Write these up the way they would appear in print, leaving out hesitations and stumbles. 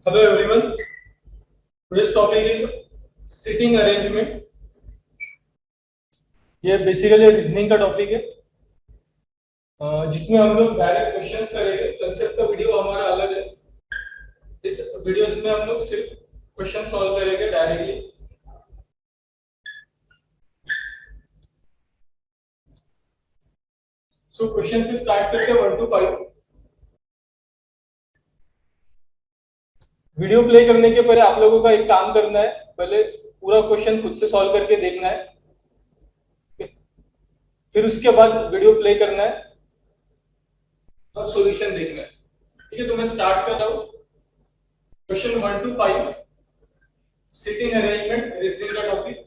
Hello everyone. Today's topic is sitting arrangement. ये basically reasoning का topic है जिसमें हम लोग डायरेक्ट क्वेश्चंस करेंगे। कंसेप्ट का वीडियो हमारा अलग है। इस वीडियोस में हम लोग सिर्फ क्वेश्चन सॉल्व करेंगे डायरेक्टली। सो क्वेश्चन से स्टार्ट करते हैं 1 to 5। वीडियो प्ले करने के पहले आप लोगों का एक काम करना है, पहले पूरा क्वेश्चन खुद से सॉल्व करके देखना है, फिर उसके बाद वीडियो प्ले करना है और सॉल्यूशन देखना है। ठीक है, तो मैं स्टार्ट कर रहा हूँ। Question 1 to 5 sitting arrangement reasoning का topic.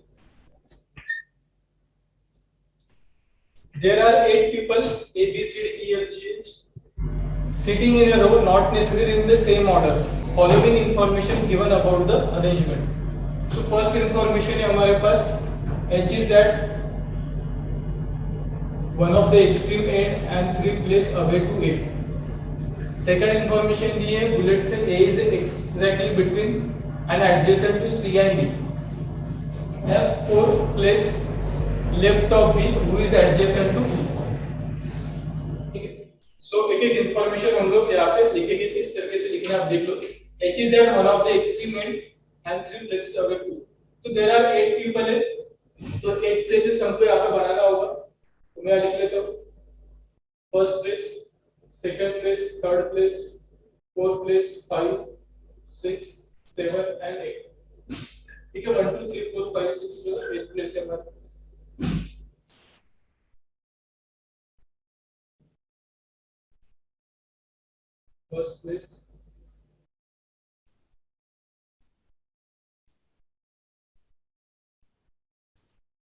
There are 8 people A, B, C, D, E, F, G, H sitting in a row, not necessarily in the same order. Following information given about the arrangement. So first information है हमारे पास H is at one of the extreme end and 3 place away to A. Second information दी है bullet से A is exactly between and adjacent to C and D. F 4 place left of B who is adjacent to E. सो एक एक information हम लोग यहाँ पे लिखेंगे, इस तरीके से लिखना आप देख लो। H is at one of the extreme end and 3 places away to. तो there are 8 people है, तो 8 places हमको यहाँ पे बनाना होगा। तो मैं लिख लेता हूँ first place, second place, third place, fourth place, 5, 6, 7 and 8। ठीक है, 1 2 3 4 5 6 7 8 प्लेस है हमारे। फर्स्ट प्लेस,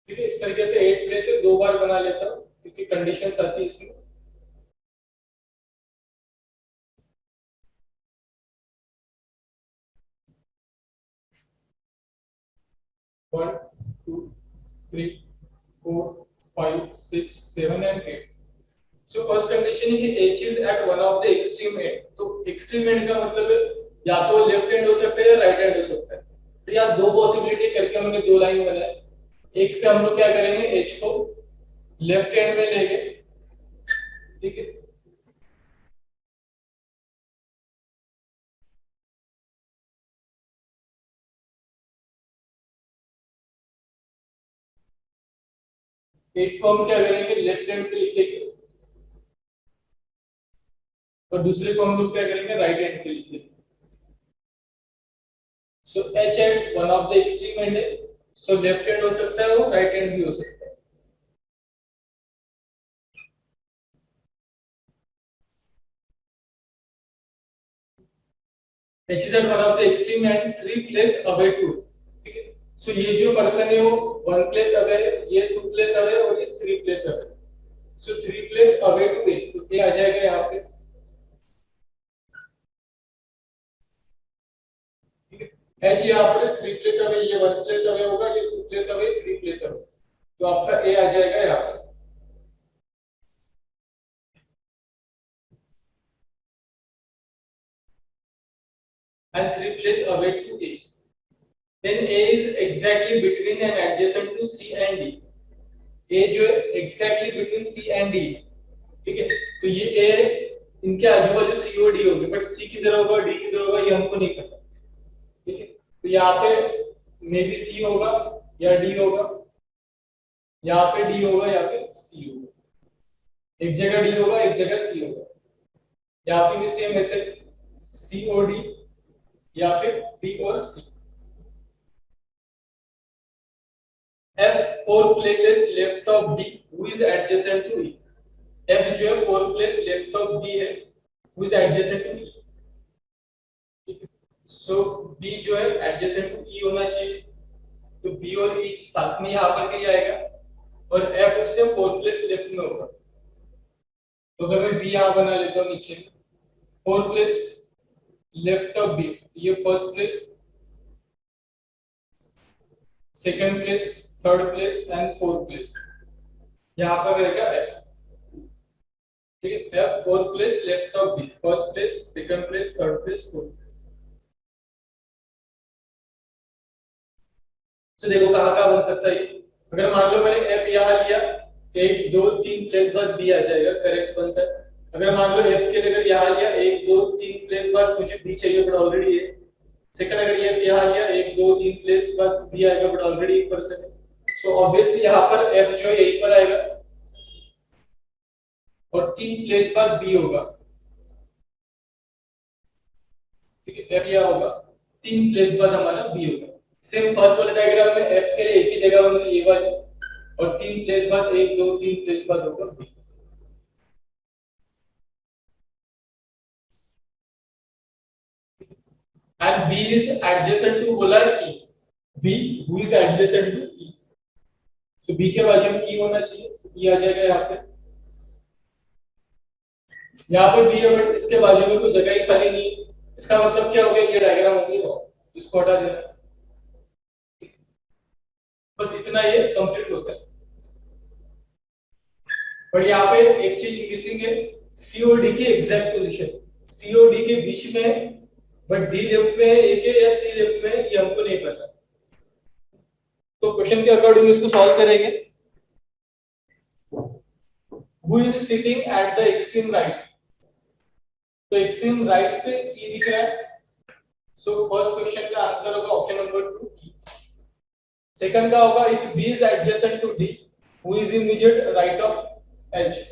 ठीक है, इस तरीके से 8 प्लेस से 2 बार बना लेता हूँ क्योंकि कंडीशंस आती है इसमें। 1 2 3 4 5 6 7 and 8। So first condition है कि H is at one of the extreme end। तो extreme end का मतलब है या तो लेफ्ट हैंड हो सकता है या राइट हैंड हो सकता है। तो यहाँ दो पॉसिबिलिटी करके हमने दो लाइन बनाए। एक पे हम लोग क्या करेंगे, H को लेफ्ट हैंड में लेंगे, ठीक है, एक को हम क्या करेंगे लेफ्ट हैंड पे लिखेंगे और दूसरे को हम लोग क्या करेंगे राइट हैंड पे लिखेंगे। So H at one of the extreme end है, सो लेफ्ट हैंड हो सकता है और राइट हैंड भी हो सकता है। H is at one of the extreme and 3 place away to, ठीक है। सो ये जो पर्सन है वो 1 place away है, ये 2 place away और ये 3 place away। So 3 place away to A, तो ये आ जाएगा यहाँ पे, ठीक है। H यहाँ पर 3 place away, ये 1 place away होगा, ये 2 place away, 3 place away, तो आपका A आ जाएगा यहाँ पे। And 3 place away to A, then A is exactly between and adjacent to C and D। A जो है exactly between C and D, ठीक है। तो ये A इनके आजू बाजू C और D होंगे, बट C किधर होगा D किधर होगा ये हमको नहीं पता, ठीक है। तो यहाँ पे मे बी C होगा या D होगा, यहाँ पे D होगा या फिर C होगा। एक जगह D होगा, एक जगह C होगा। यहाँ पे भी सेम ऐसे C और D या फिर D और C। F 4 places left of D who is adjacent to E। F जो है 4 place left of D है who is adjacent to E। So B जो है adjacent to E होना चाहिए, तो B और E साथ में यहाँ पर क्या आएगा और F उससे 4 place लेफ्ट में होगा। तो अगर मैं B यहाँ बना लेता हूँ नीचे 4 place लेफ्ट ऑफ B, ये first place, second place, third place and fourth place, यहाँ पर रहेगा F, ठीक है। F 4 place left of B, first place, second place, third place, fourth place. तो देखो कहाँ कहाँ बन सकता है ये। अगर मान लो मैंने एफ यहाँ लिया, 1 2 3 प्लेस बाद बी आ जाएगा, करेक्ट बनता है। अगर मान लो एफ के लिए अगर यहाँ लिया 1 2 3 प्लेस बाद मुझे बी चाहिए बट ऑलरेडी है। सेकंड अगर ये यहाँ लिया 1 2 3 प्लेस बाद बी आएगा बट ऑलरेडी 1% है। सो ऑब्वियसली यहाँ पर एफ जो है यहीं पर आएगा और 3 प्लेस बाद बी होगा। ठीक है, एफ यहाँ होगा, 3 प्लेस बाद हमारा बी होगा। सेम फर्स्ट वाले डायग्राम में एफ के लिए एक ही जगह बन ये वाली और 3 प्लेस बाद 1 2 3 प्लेस बाद होगा B. And B is adjacent to बोला है E. B who is adjacent to E. So B के बाजू में E होना चाहिए, E आ जाएगा यहाँ पे। यहाँ पे B है बट इसके बाजू में कोई जगह ही खाली नहीं है। इसका मतलब क्या हो गया, ये डायग्राम हो गई, इसको हटा देना। बस इतना ये कंप्लीट होता है। पर यहाँ पे एक चीज मिसिंग है, C और D की एग्जैक्ट पोजीशन। C और D के बीच में है बट D लेफ्ट में है एक है या C लेफ्ट में है ये हमको नहीं पता। तो क्वेश्चन के अकॉर्डिंग इसको सॉल्व करेंगे। Who is sitting at the extreme right? तो एक्सट्रीम राइट पे E दिख रहा है। सो फर्स्ट क्वेश्चन का आंसर होगा ऑप्शन नंबर 2 E। सेकंड का होगा if B is adjacent to D, who is immediate right of H?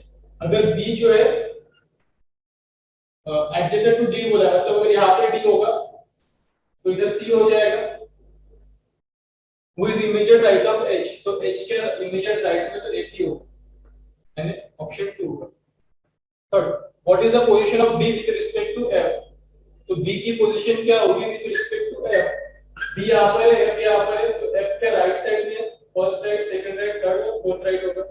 अगर B जो है adjacent to D बोला है मतलब अगर यहाँ पे D होगा तो इधर C हो जाएगा। Who is immediate right of H? तो H के immediate right में तो एक ही होगा, यानी ऑप्शन 2 होगा। Third, what is the position of B with respect to F? तो B की पोजीशन क्या होगी with respect to F? B यहाँ पर है, F यहाँ पर है, तो F के राइट साइड में first right, second right, third और फोर्थ राइट होगा।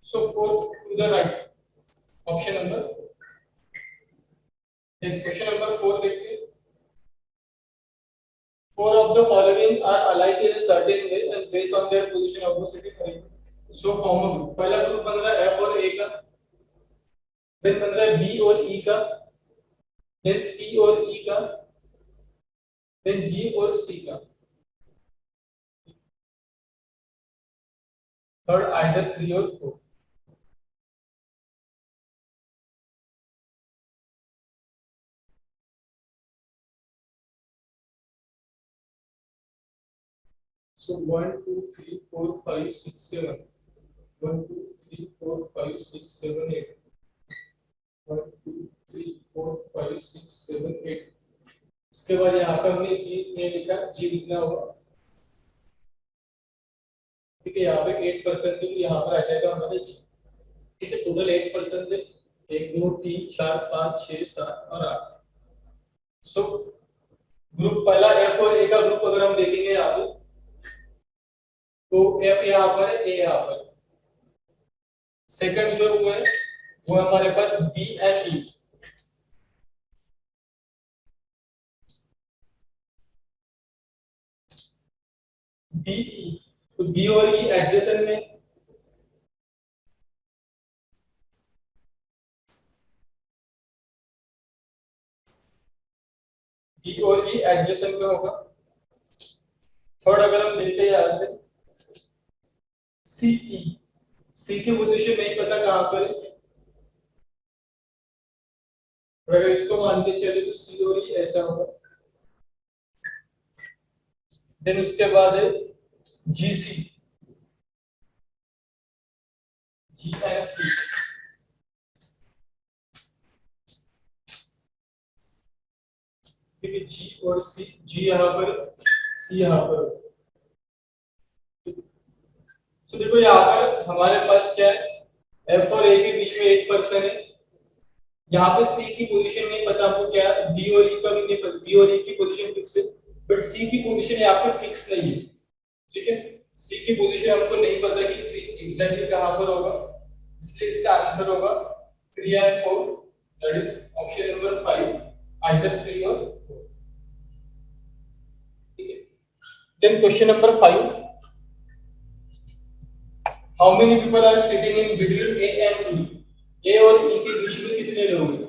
So fourth to the right, option number. Question number 4 देखिए। Four of the following are alike in a certain way and based on their position opposite. So form a group. पहला group बन रहा है F और A का, फिर बन रहा है B और E का, फिर C और E का, फिर G और C का। थर्ड आइदर 3 और 4। So 1 2 3 4 5 6 7, 1 2 3 4 5 6 7 8, 1 2 3 4 5 6 7 8। इसके बाद यहाँ पर हमने G नहीं लिखा, G लिखना होगा। ठीक है, यहाँ पे 8% है, यहाँ पर आ जाएगा हमारे G। ठीक है, टोटल 8% है, 1 2 3 4 5 6 7 और 8। सो ग्रुप पहला F और A का ग्रुप अगर हम देखेंगे यहाँ पे तो F यहाँ पर है, A यहाँ पर। सेकंड जो है वो हमारे पास B and E। B E, तो B और E एडजेसेंट में, B और E एडजेसेंट में होगा। थर्ड अगर हम देखते हैं यहाँ से C E, C की पोजीशन नहीं पता कहाँ पर है, अगर इसको मान के चले तो C और E ऐसा होगा। देन उसके बाद है GC, G एंड C। ठीक है, G और C, G यहाँ पर, C यहाँ पर। तो देखो यहाँ पर हमारे पास क्या है, F और A के बीच में 8% है। यहाँ पे C की पोजीशन नहीं पता आपको क्या है, D और E का भी नहीं पता, B और E की पोजीशन फिक्स है बट C की पोजीशन यहाँ पे फिक्स नहीं है। ठीक है, C की पोजीशन हमको नहीं पता कि C एग्जैक्टली कहाँ पर होगा, इसलिए इसका आंसर होगा 3 and 4, that is option number 5, either 3 और 4। ठीक है, then question number 5, how many people are sitting in between A and E? A और E के बीच में कितने लोग हैं?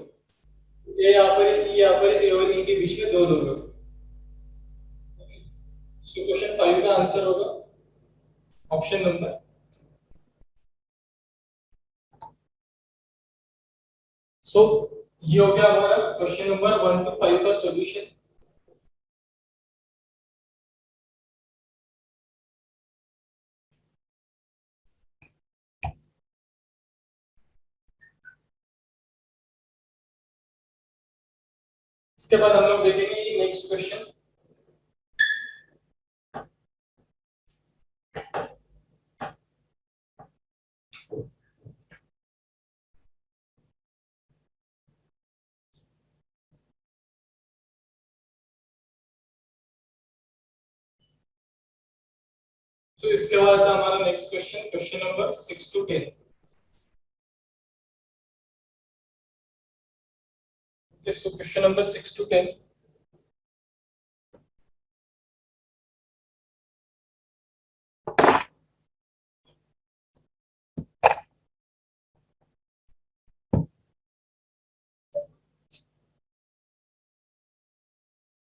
A यहाँ पर, E यहाँ पर, A और E के बीच में 2 लोग हैं। क्वेश्चन 5 का आंसर होगा ऑप्शन नंबर। सो ये हो गया हमारा क्वेश्चन नंबर 1 to 5 का सॉल्यूशन। इसके बाद हम लोग देखेंगे नेक्स्ट क्वेश्चन। तो इसके बाद हमारा next question question number 6 to 10। So question number 6 to 10।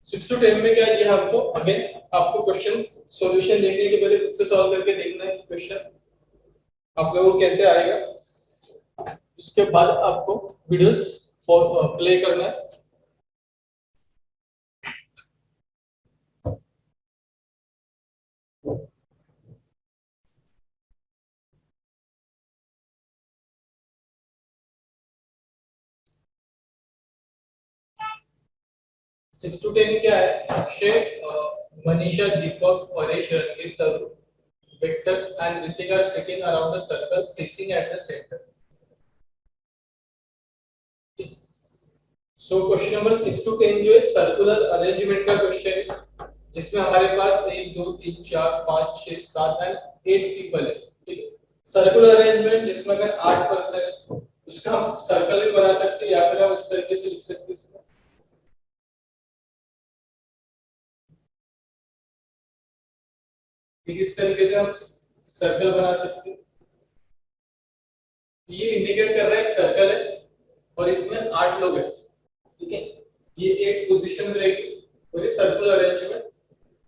6 to 10 में क्या है, हमको अगेन आपको क्वेश्चन सॉल्यूशन देखने के पहले खुद से सॉल्व करके देखना है क्वेश्चन आप लोगों को कैसे आएगा। उसके बाद आपको वीडियोस प्ले करना है। सिक्स टू टेन क्या है, Akshay, Manisha, Deepak, Paresh, Ranveer, Tarun, Victor and Hrithik are sitting around the circle facing at the centre. So question number 6 to 10 जो है सर्कुलर अरेंजमेंट का क्वेश्चन है, जिसमें हमारे पास 1 2 3 4 5 6 7 एंड 8 पीपल है। ठीक है, सर्कुलर अरेंजमेंट जिसमें अगर 8 पर्सन उसका हम सर्कल भी बना सकते हैं या फिर हम इस तरीके से लिख सकते हैं इसको। ठीक, इस तरीके से हम सर्कल बना सकते हैं। ये इंडिकेट कर रहा है एक सर्कल है और इसमें 8 लोग हैं। ठीक है, ये 8 पोजीशन रहेगी और ये सर्कुलर अरेंजमेंट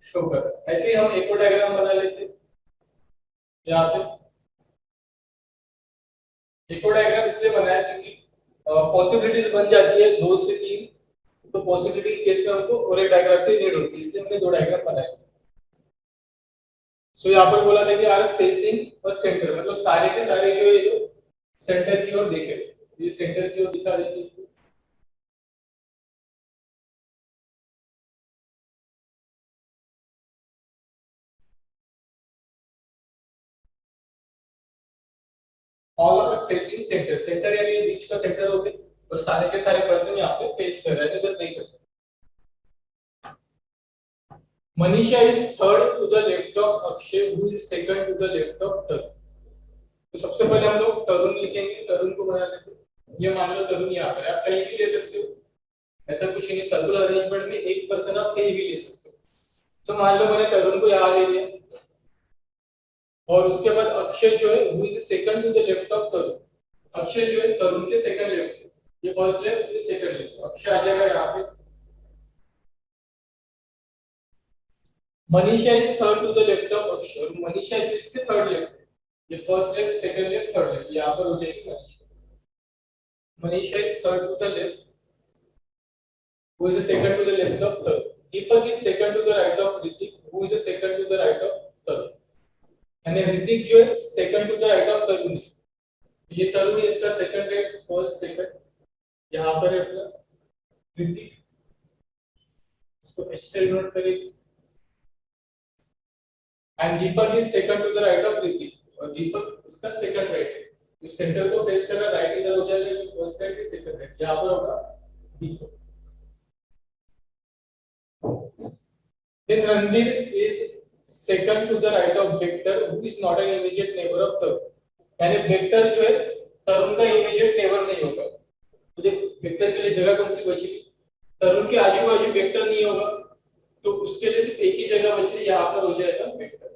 शो कर रहा है। ऐसे ही हम एक और डायग्राम बना लेते हैं यहाँ पे। एक और डायग्राम इसलिए बनाया क्योंकि पॉसिबिलिटीज बन जाती है 2 से 3, तो पॉसिबिलिटी केस में हमको और एक डायग्राम की नीड होती है, इसलिए हमने 2 डायग्राम बनाए। सो यहाँ पर बोला था कि आर फेसिंग और सेंटर, मतलब सारे के सारे जो है जो सेंटर की ओर देखे, ये सेंटर की ओर दिखा देते हैं। All are facing centre, centre यानी बीच का सेंटर हो गया और सारे के सारे पर्सन यहाँ पे फेस कर रहे हैं, इधर नहीं कर रहे। Manisha is third to the left of Akshay, who is second to the left of Tarun. तो सबसे पहले हम लोग तरुण लिखेंगे, तरुण को बना लेते हैं। ये मान लो तरुण यहाँ पर, आप कहीं भी ले सकते हो, ऐसा कुछ नहीं, सर्कुलर अरेंजमेंट में एक पर्सन आप कहीं भी ले सकते हो। तो मान लो मैंने तरुण को यहाँ ले लिया और उसके बाद अक्षय जो है who is second to the left of Tarun, Akshay जो है तरुण के सेकंड लेफ्ट, ये फर्स्ट लेफ्ट ये सेकंड लेफ्ट, अक्षय आ जाएगा यहाँ पे। Manisha is third to the left of Akshay, और मनीषा जो इसके थर्ड लेफ्ट, ये first left second left third left, यहाँ पर हो जाएगी Manisha. Manisha is third to the left, who is the second to the left of Tarun. Deepak is second to the right of Ritik, who is the second to the right of Tarun. यानी ऋतिक जो है second to the right of Tarun, ये तरुण है इसका second है, first second यहाँ पर है अपना ऋतिक, इसको एच से नोट करेंगे। And Deepak is second to the right of Hrithik, और दीपक इसका सेकंड राइट है, तो सेंटर को फेस कर रहा है, राइट इधर हो जाएगा, फर्स्ट राइट सेकंड राइट, यहाँ पर होगा दीपक। Then Ranveer is second to the right of Victor, who is not an immediate neighbor of Tarun. यानी Victor जो है तरुण का इमीडिएट नेबर नहीं होगा। तो देखो Victor के लिए जगह कौन सी बची, तरुण के आजू बाजू Victor नहीं होगा, तो उसके लिए सिर्फ एक ही जगह बची है, यहाँ पर हो जाएगा Victor।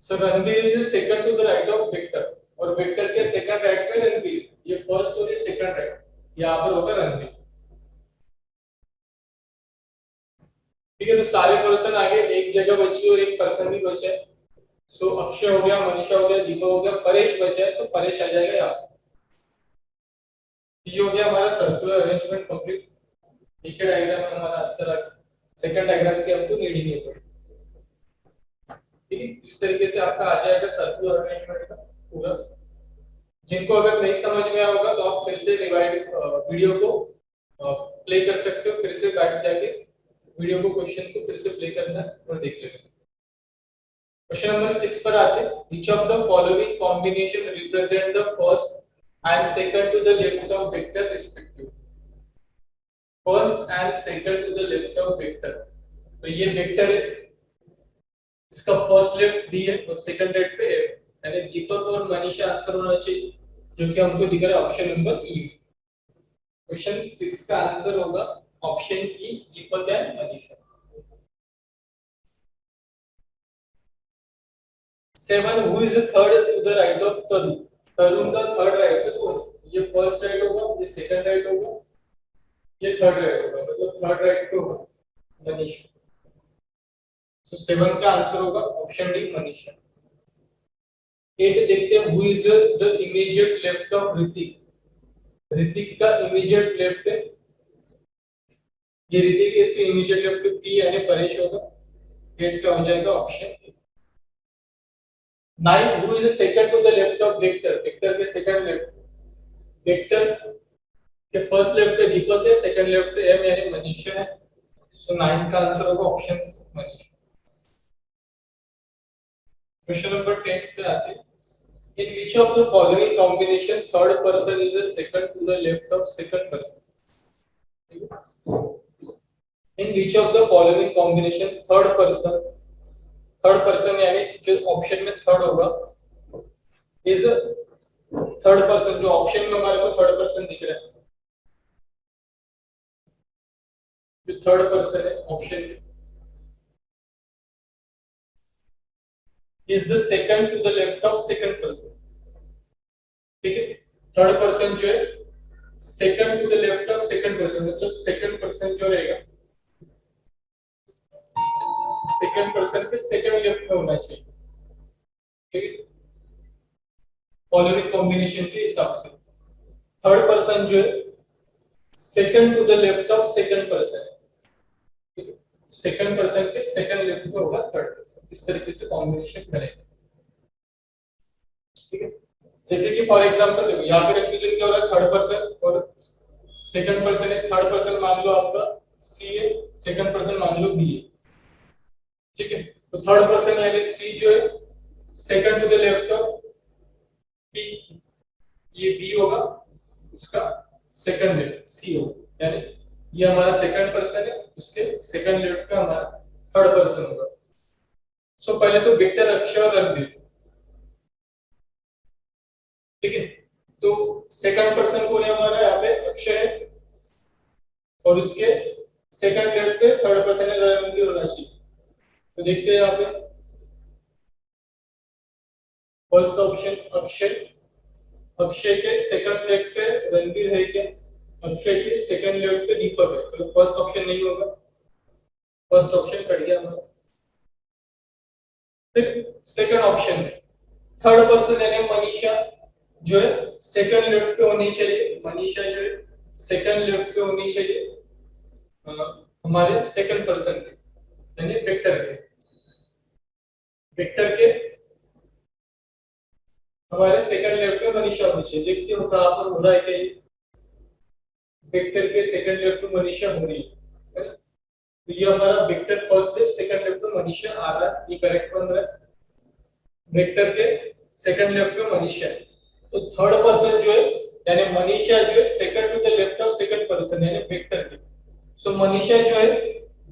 So Ranveer is second to the right of Victor, और वेक्टर के सेकंड राइट पे रणवीर, ये फर्स्ट और ये सेकंड राइट, यहाँ पर होगा रणवीर। ठीक है, तो सारे पर्सन आगे, एक जगह बची और एक पर्सन भी बचा है। सो अक्षय हो गया, मनीषा हो गया, दीपक हो गया, परेश बचा है, तो परेश आ जाएगा यहाँ। ये हो गया हमारा सर्कुलर अरेंजमेंट कंप्लीट। ठीक है, डायग्राम में हमारा आंसर आ गया। सेकंड डायग्राम की हमको नीड ही नहीं पड़ी। ठीक है, इस तरीके से आपका आ जाएगा सर्कुलर अरेंजमेंट का पूरा। जिनको अगर नहीं समझ में आया होगा तो आप फिर से रिवाइड वीडियो को प्ले कर सकते हो, फिर से बैठ जाके वीडियो को, क्वेश्चन को फिर से प्ले करना है और देख लेना। क्वेश्चन नंबर 6 पर आते हैं। Which of the following combination represent the first and second to the left of vector respectively? First and second to the left of vector। तो ये वेक्टर है, इसका फर्स्ट लेफ्ट डी है और सेकंड लेफ्ट पे है, यानी दीपक और मनीषा आंसर होना चाहिए, जो कि हमको दिख रहा है ऑप्शन नंबर ई। क्वेश्चन 6 का आंसर होगा option E, Deepak and Manisha. 7 who is the third to the right of तरुण। तरुण का थर्ड राइट पे कौन? ये फर्स्ट राइट होगा, ये सेकंड राइट होगा, ये थर्ड राइट होगा, मतलब थर्ड राइट पे होगा मनीषा। तो 7 का आंसर होगा ऑप्शन डी, मनीषा। 8 देखते हैं। Who is the immediate left of Hrithik. Hrithik का इमीडिएट लेफ्ट है, ये ऋतिक है, इसके इमीडिएट लेफ्ट पे पी यानी परेश होगा। 8 का हो जाएगा option A. 9 who is the second to the left of Victor. Victor के सेकंड लेफ्ट, विक्टर के फर्स्ट लेफ्ट पे दीपक है, सेकंड लेफ्ट पे एम यानी मनीषा है। सो 9 का आंसर होगा ऑप्शन मनीषा। क्वेश्चन नंबर 10 पे आते हैं। In which of the following combination third person is the second to the left of second person? In which of the following combination third person यानी जो ऑप्शन में थर्ड होगा is third person, जो option में हमारे को third person दिख रहा है, जो थर्ड पर्सन है ऑप्शन में, is the second to the left of second person। ठीक है, थर्ड पर्सन जो है second to the left of second person, मतलब सेकंड पर्सन जो रहेगा सेकंड पर्सन के सेकंड लेफ्ट में होना चाहिए। ठीक है, फॉलोइंग कॉम्बिनेशन के हिसाब से थर्ड पर्सन जो है second to the left of second person है, सेकंड पर्सन के सेकंड लेफ्ट में होगा थर्ड पर्सन। इस तरीके से कॉम्बिनेशन करेंगे। ठीक है, जैसे कि फॉर एग्जांपल देखो यहाँ पे रिप्रेजेंट क्या हो रहा है, थर्ड पर्सन और सेकंड पर्सन है। थर्ड पर्सन मान लो आपका सी है, सेकंड पर्सन मान लो बी है। ठीक है, तो थर्ड पर्सन यानी सी जो है second to the left of B, ये बी होगा, उसका सेकंड लेफ्ट सी होगा, यानी ये हमारा सेकंड पर्सन है, उसके सेकंड लेफ्ट का हमारा थर्ड पर्सन होगा। सो पहले तो विक्टर, अक्षय और रणवीर। ठीक है, तो सेकंड पर्सन कौन है हमारा, यहाँ पे अक्षय है, और उसके सेकंड लेफ्ट पे थर्ड पर्सन है रणवीर होना चाहिए। तो देखते हैं यहाँ पे फर्स्ट ऑप्शन अक्षय, अक्षय के सेकंड लेफ्ट पे रणवीर है क्या? अक्षय के सेकंड लेफ्ट पे दीपक है, तो फर्स्ट ऑप्शन नहीं होगा, फर्स्ट ऑप्शन कट गया हमारा। फिर सेकंड ऑप्शन में थर्ड पर्सन यानी मनीषा जो है सेकंड लेफ्ट पे होनी चाहिए, मनीषा जो है सेकंड लेफ्ट पे होनी चाहिए हमारे सेकंड पर्सन के यानी विक्टर के। विक्टर के हमारे सेकंड लेफ्ट पे मनीषा होनी चाहिए। देखते हो कहां पर हो रहा है, क्या ये विक्टर के सेकंड लेफ्ट पे मनीषा हो रही है ना? तो ये हमारा Victor first left, second left पे मनीषा आ रहा है, ये करेक्ट बन रहा है। विक्टर के सेकंड लेफ्ट पे मनीषा है, तो थर्ड पर्सन जो है यानी मनीषा जो है second to the left of second person यानी विक्टर के। सो मनीषा जो है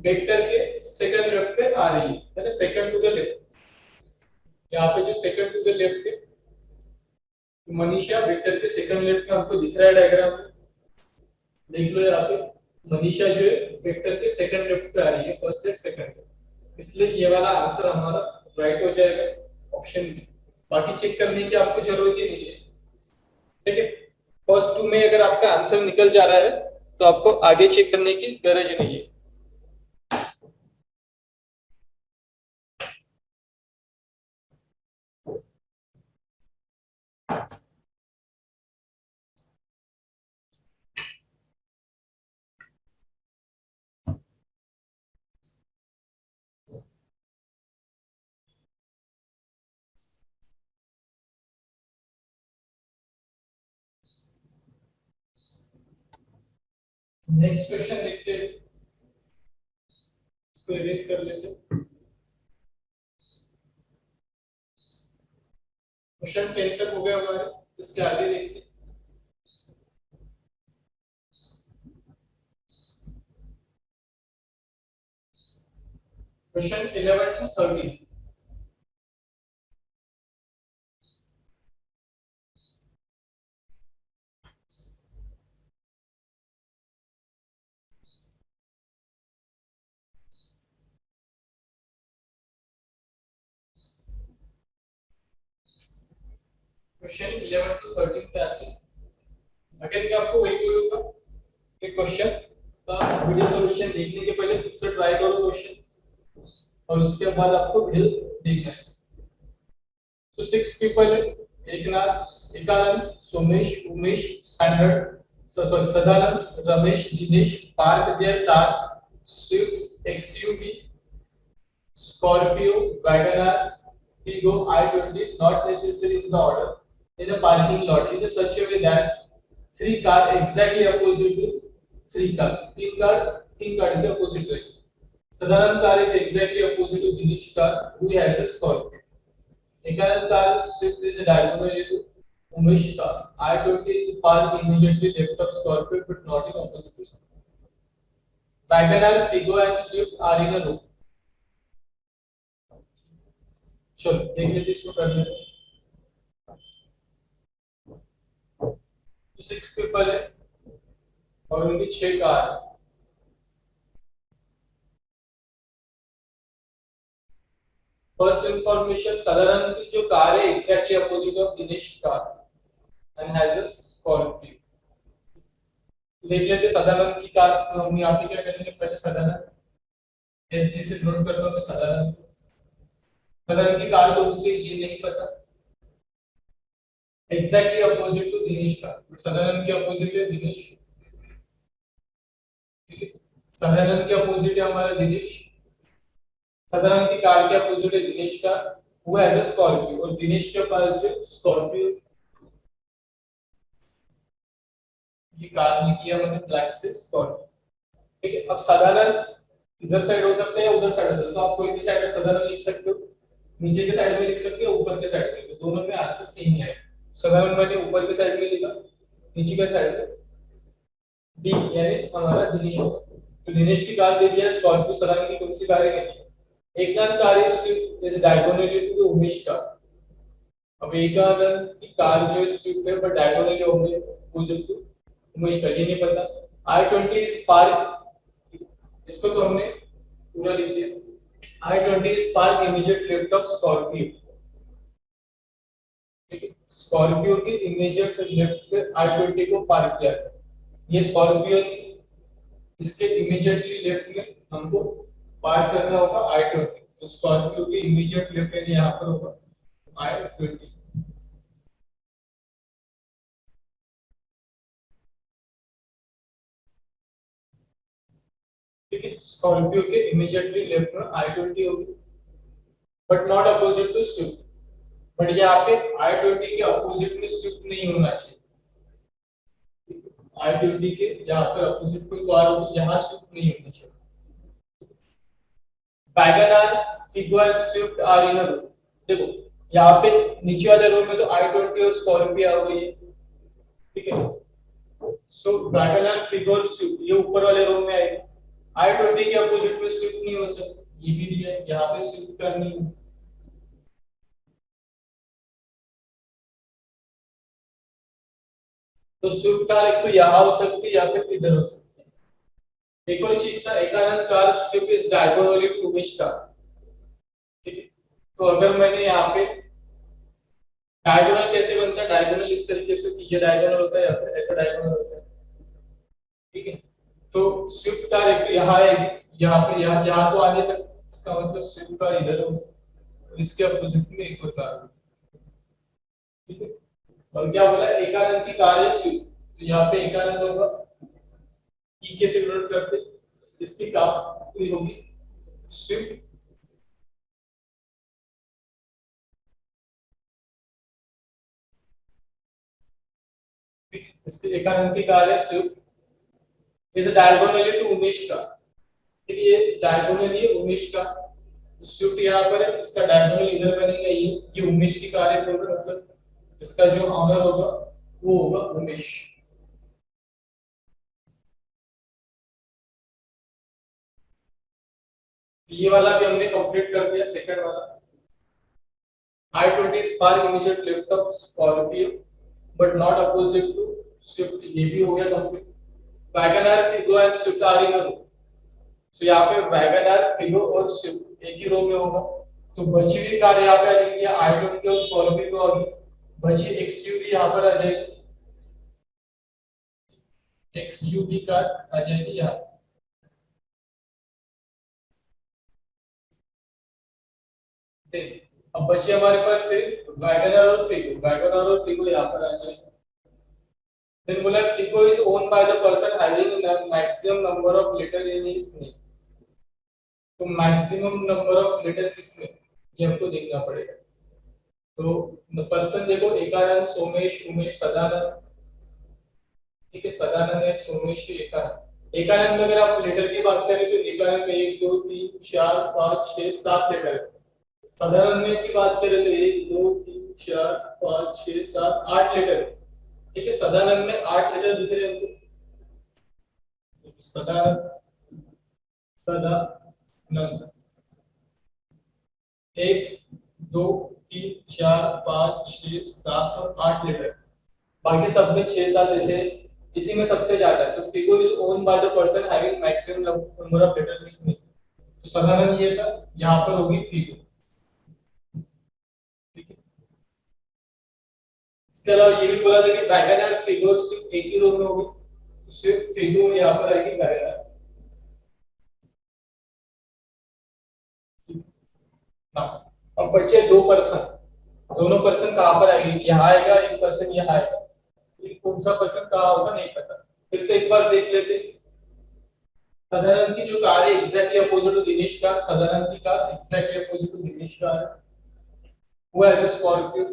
विक्टर के सेकंड लेफ्ट पे आ रही है, यानी सेकंड टू द लेफ्ट। यहाँ पे जो सेकंड टू द लेफ्ट है मनीषा विक्टर के सेकंड लेफ्ट में हमको दिख रहा है डायग्राम में, देख लो यहाँ पे मनीषा जो है विक्टर के सेकंड लेफ्ट पे आ रही है, फर्स्ट लेफ्ट सेकंड लेफ्ट, इसलिए ये वाला आंसर हमारा राइट हो जाएगा ऑप्शन बी। बाकी चेक करने की आपको जरूरत ही नहीं है। ठीक है, फर्स्ट टू में अगर आपका आंसर निकल जा रहा है तो आपको आगे चेक करने की गरज नहीं है। नेक्स्ट क्वेश्चन देखते हैं, इसको इरेज कर लेते हैं। क्वेश्चन 10 तक हो गया हमारे, इसके आगे देखते हैं। Question 11 to 13। क्वेश्चन 11 टू 13 पे आते हैं। अगर मैं आपको वही बोलूंगा कि क्वेश्चन का वीडियो सॉल्यूशन देखने के पहले खुद से ट्राई करो क्वेश्चन, और उसके बाद आपको वीडियो देखना है। तो 6 पीपल है, Eknath, Ekanand, Somesh, Umesh, standard, Sadanand, Ramesh, Dinesh, park their car, Swift, XUV, Scorpio, Wagoner, Figo, I-20, not necessarily in the order, in a parking lot in such a way that three cars exactly opposite to three cars. तीन car के opposite रहेगी. Sadhanand car is exactly opposite to Dinesh car, who has a Scorpio. Ekanand car is Swift is diagonally to Umesh car. I-20 is parked immediately left of Scorpio but not in opposite to Scorpio. Wagoner, Figo and Swift are in a row. चलो देख लेते इसको कर लेते। तो 6 people है और उनकी 6 कार है। फर्स्ट इंफॉर्मेशन, साधारण की जो कार है exactly opposite of Dinesh car and has a Scorpio. देख लेते साधारण की कार, हम यहाँ पे क्या करेंगे, पहले साधारण एसडी से नोट करता हूँ। साधारण साधारण की कार तो उसे ये नहीं पता exactly opposite to Dinesh car, Sadharan के अपोजिट है दिनेश। ठीक है, साधारण के अपोजिट है हमारा दिनेश। साधारण की कार के अपोजिट है दिनेश का, वो एज अ स्कॉर्पियो, और दिनेश के पास जो स्कॉर्पियो ये कार निकली है मैंने ब्लैक से स्कॉर्पियो। ठीक है, अब साधारण इधर साइड हो सकते हैं उधर साइड हो सकते हैं, तो आप कोई भी साइड साधारण लिख सकते हो, नीचे के साइड में लिख सकते हो, ऊपर के साइड में, दोनों में आंसर सेम ही है। साधारण मैंने ऊपर के साइड में लिखा, नीचे के साइड में डी यानी हमारा दिनेश होगा। तो दिनेश की कार दे दिया स्कॉर्पियो, साधारण की कौन सी कार है, एक नाम car is diagonally to Umesh car. अब एक आनंद की कार जो स्विफ्ट है पर डायगोनली होंगे अपोजिट टू उमेश का, ये नहीं पता। I-20 इज पार्क, इसको तो हमने पूरा लिख दिया। I-20 is park immediate left of Scorpio. ठीक है, स्कॉर्पियो के इमीडिएट लेफ्ट पे I-20 को पार्क किया है। ये स्कॉर्पियो, इसके इमीडिएटली लेफ्ट में हमको पार्क करना होगा I-20, तो स्कॉर्पियो के इमीडिएट लेफ्ट में यहाँ पर होगा I-20। ठीक है, स्कॉर्पियो के इमीडिएटली लेफ्ट में I-20 होगी, but not opposite to Swift. But यहाँ पे I-20 के अपोजिट में स्विफ्ट नहीं होना चाहिए। I-20 के यहाँ पर अपोजिट कोई कार होगी, यहाँ स्विफ्ट नहीं होनी चाहिए। WagonR, Figo and Swift are in a row. देखो यहाँ पे नीचे वाले रो में तो I-20 और स्कॉर्पियो आ गई है। ठीक है, सो वैगनआर, फिगो और स्विफ्ट ये ऊपर वाले रो में आएगी। I-20 के अपोजिट में स्विफ्ट नहीं हो सकती, ये भी दिया है, यहाँ पे स्विफ्ट करनी है। तो स्विफ्ट कार एक तो यहाँ हो सकती है या फिर इधर हो सकती है। एक और चीज था, Ekanand car Swift is diagonally to Umesh car. ठीक है, तो अगर मैंने यहाँ पे डायगोनल कैसे बनता है? डायगोनल इस तरीके से कि ये डायगोनल होता है या फिर ऐसा डायगोनल होता है, ठीक है। तो स्विफ्ट कार एक यहाँ है, यहाँ पे यहाँ तो आ नहीं सकता, इसका मतलब स्विफ्ट कार इधर हो, इसके अपोजिट में एक और कार हो, ठीक है। और क्या बोला, एकानन की कार है स्विफ्ट, तो यहाँ पे एकानन होगा, ई कैसे डिनोट करते, इसकी कार पूरी होगी स्विफ्ट, इसकी एकानन की कार है Swift, is diagonally to Umesh का, ठीक है, ये डायगोनली है उमेश का, स्विफ्ट यहाँ पर है, इसका डायगोनल इधर बनेगा, ये उमेश की कार है, तो मतलब इसका जो ऑनर होगा वो होगा उमेश। ये वाला भी हमने कंप्लीट कर दिया, सेकंड वाला। I-20 Spark immediate left of Scorpio but not opposite to Swift, ये भी हो गया complete. WagonR, Figo and Swift are in a row, तो यहाँ पे वैगनआर, फिगो और स्विफ्ट एक ही रो में होगा, तो बची हुई कार यहाँ पे आ जाएगी, I-20 और स्कॉर्पियो आ गई, बची एक्सयूवी यहाँ पर आ जाएगी, एक्सयूवी कार आ जाएगी यहाँ। अब बचे हमारे पास सिर्फ वैगनआर और फिगो, वैगनआर और फिगो यहाँ पर आ जाएंगे। Then बोला Fico is owned by the person having the maximum number of letter in his name, तो मैक्सिमम नंबर ऑफ लेटर किसमें, ये हमको देखना पड़ेगा। तो पर्सन देखो, एकानंद, सोमेश, उमेश, सदानंद, ठीक है, सदानंद है, सोमेश है, एकानंद। एकानंद में अगर आप लेटर की बात करें तो एकानंद में 1 2 3 4 5 6 7 लेटर है। सदानंद में की बात करें तो 1 2 3 4 5 6 7 8 लेटर है, ठीक है। सदानंद में 8 लेटर दिख रहे हैं हमको, सदानंद, सदानंद 1 2 3 4 5 6 7 और 8 लेटर, बाकी सब में 6 7 ऐसे, इसी में सबसे ज्यादा है, तो Figo is own by the person having maximum number of letter इसमें, तो साधारण ये था, यहाँ पर होगी फिगो, ठीक है। इसके अलावा ये भी बोला था कि वैगनआर, फिगो सिर्फ एक ही रो में होगी, तो सिर्फ फिगो यहाँ पर आएगी वैगनआर। हाँ, अब बचे दो पर्सन, दोनों पर्सन कहाँ पर आएंगे, यहाँ आएगा एक पर्सन, यहाँ आएगा, कौन सा पर्सन कहाँ होगा नहीं पता, फिर से एक बार देख लेते। सदानंद की जो कार है exactly opposite to Dinesh car, Sadanand की car exactly opposite to Dinesh car है, वो as a Scorpio.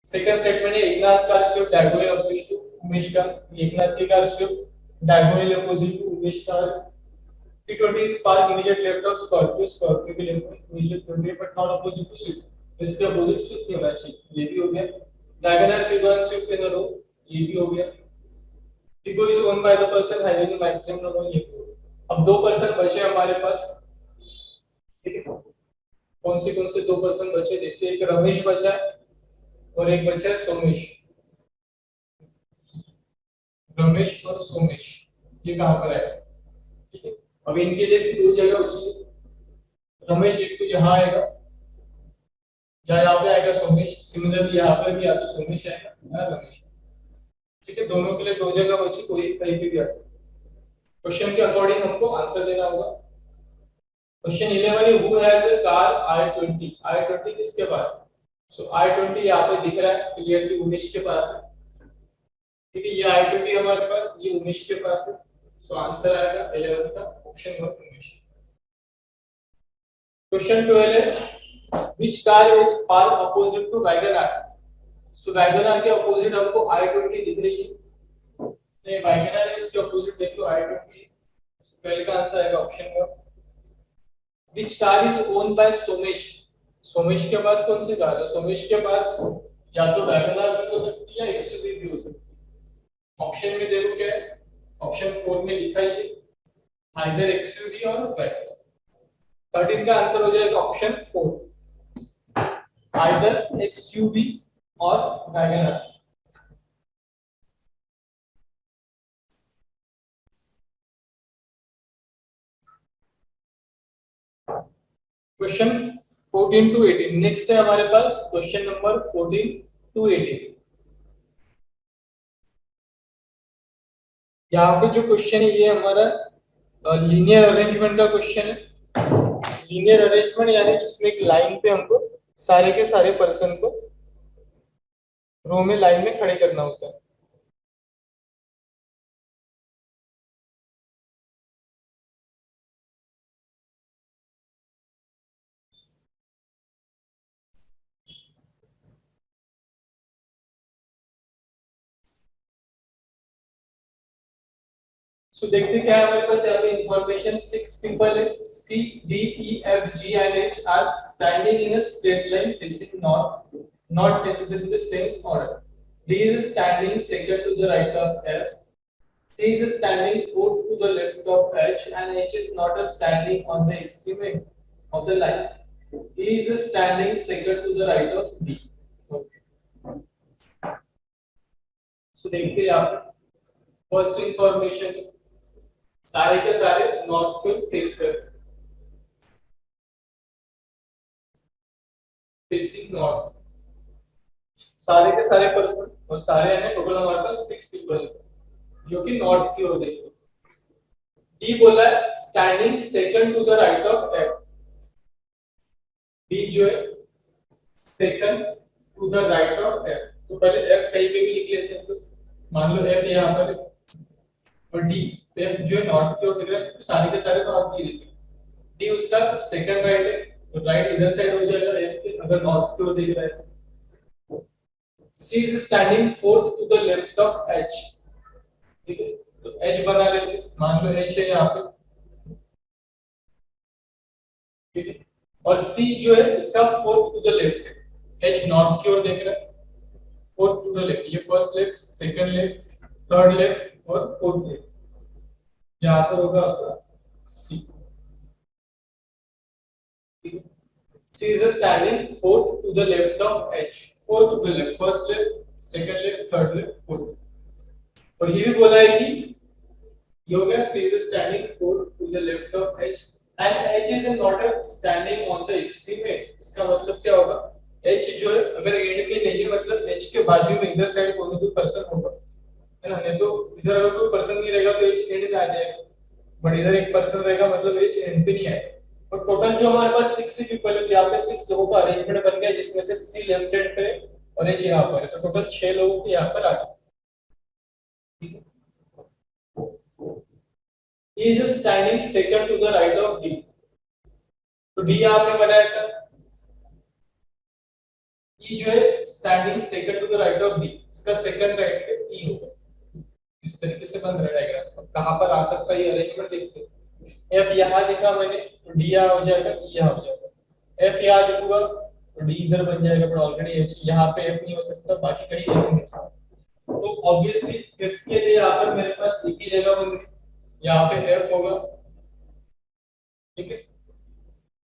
Second statement है Eknath car Swift diagonal opposite to Umesh car, Eknath की car Swift diagonal opposite to Umesh car. T20 spark immediate left of Scorpio, Scorpio के left में immediate 20 but not opposite to Swift, इसके opposite Swift होना चाहिए, ये भी हो गया। डायगोनल फिगर स्विफ्ट इन रो, ये भी हो गया। Figo is owned by the person having the maximum number, ये भी हो गया। अब दो पर्सन बचे हमारे पास, ठीक है, कौन से दो पर्सन बचे देखते हैं, एक रमेश बचा है और एक बचा है सोमेश, रमेश और सोमेश, ये कहाँ पर है, ठीक है। अब इनके लिए भी दो जगह बची है, रमेश एक तो यहाँ आएगा या यहाँ पे आएगा सोमेश, सिमिलरली यहाँ पर भी या तो सोमेश आएगा या रमेश, ठीक है। दोनों के लिए दो जगह बची, कोई कहीं पे भी आ सकता है। क्वेश्चन के अकॉर्डिंग हमको आंसर देना होगा। क्वेश्चन 11 है, who has a car i20, i20 किसके पास है, सो i20 यहाँ पे दिख रहा है क्लियरली उमेश के पास है, ठीक है, ये i20 हमारे पास, ये उमेश के पास है, सो आंसर आएगा 11 का ऑप्शन नंबर उमेश। क्वेश्चन 12 है, which car is park opposite to WagonR, so WagonR के अपोजिट हमको i20 दिख रही है, नहीं वैगनआर इसके अपोजिट देख लो i20, पहले का आंसर आएगा option number. Which car is owned by Somesh, Somesh के पास कौन सी कार है, सोमेश के पास या तो वैगनआर भी हो सकती है या एक्सयूवी भी हो सकती है। ऑप्शन में देखो क्या है, ऑप्शन 4 में लिखा है आइदर एक्सयूवी और वैगनआर, 13 का आंसर हो जाएगा ऑप्शन 4, आइदर एक्सयूवी और वैगनआर। क्वेश्चन 14 टू 18, नेक्स्ट है हमारे पास क्वेश्चन नंबर 14 280। यहाँ पे जो क्वेश्चन है ये हमारा लीनियर अरेंजमेंट का क्वेश्चन है। लीनियर अरेंजमेंट यानी जिसमें एक लाइन पे हमको सारे के सारे पर्सन को रो में लाइन में खड़े करना होता है। सो देखते क्या है हमारे पास यहाँ पे इंफॉर्मेशन। 6 people है, C, D, E, F, G and H are standing in a straight line facing north, not necessarily the same order. D is standing second to the right of F, C is standing fourth to the left of H and H is not a standing on the extreme end of the line. E is standing second to the right of D. Okay. So देखते हैं यहाँ पे first information, सारे के सारे north को face कर facing north, सारे के सारे पर्सन और सारे हैं टोटल हमारे पास 6 people जो कि नॉर्थ की ओर देख रहे हैं। डी बोला है standing second to the right of F. D जो है second to the right of F, तो पहले एफ कहीं पे भी लिख लेते हैं। तो मान लो एफ यहाँ पर और डी, एफ जो है नॉर्थ की ओर देख रहा है, सारे के सारे नॉर्थ की देख रहे हैं। डी उसका सेकंड राइट है, तो राइट इधर साइड हो जाएगा एफ के, अगर नॉर्थ की ओर देख रहा है। C is standing fourth to the left of H, ठीक है, तो H बना लेते हैं, मान लो H है यहाँ पे, ठीक है, और C जो है इसका फोर्थ टू द लेफ्ट है। H नॉर्थ की ओर देख रहा है, फोर्थ टू द लेफ्ट, ये first left, second left, third left और फोर्थ लेफ्ट, यहाँ पर होगा आपका C, ठीक है। C is standing fourth to the left of H, fourth to the left, first left, second left, third left, fourth। और ये भी बोला है कि ये हो गया C is standing fourth to the left of H and H is not standing on the extreme end। इसका मतलब क्या होगा, H जो है अगर एंड पे नहीं है मतलब H के बाजू में इधर साइड कोई भी पर्सन होगा, है ना, नहीं तो इधर अगर कोई पर्सन नहीं रहेगा तो H एंड पे आ जाएगा, बट इधर एक पर्सन रहेगा मतलब H एंड पे नहीं आएगा। और टोटल जो हमारे पास 6 people है, यहाँ पे 6 लोगों का अरेंजमेंट बन गया जिसमें से C लेफ्ट हैंड पे और H यहाँ पर है, तो टोटल 6 लोगों को यहाँ पर आ गया, ठीक है। He is standing second to the right of D, तो D आपने बनाया था, E जो है standing second to the right of D, इसका सेकंड राइट पे E होगा। इस तरीके से बन रहा है डायग्राम। अब कहां पर आ सकता है ये अरेंजमेंट देखते हैं। F यहाँ लिखा मैंने, तो D यहाँ हो जाएगा, E यहाँ हो जाएगा। F यहाँ लिखूंगा तो D इधर बन जाएगा, पर ऑलरेडी H यहाँ पे F नहीं हो सकता, बाकी कहीं F नहीं हो सकता, तो ऑब्वियसली F के लिए यहाँ पर मेरे पास एक ही जगह बन गई, यहाँ पे F होगा, ठीक है।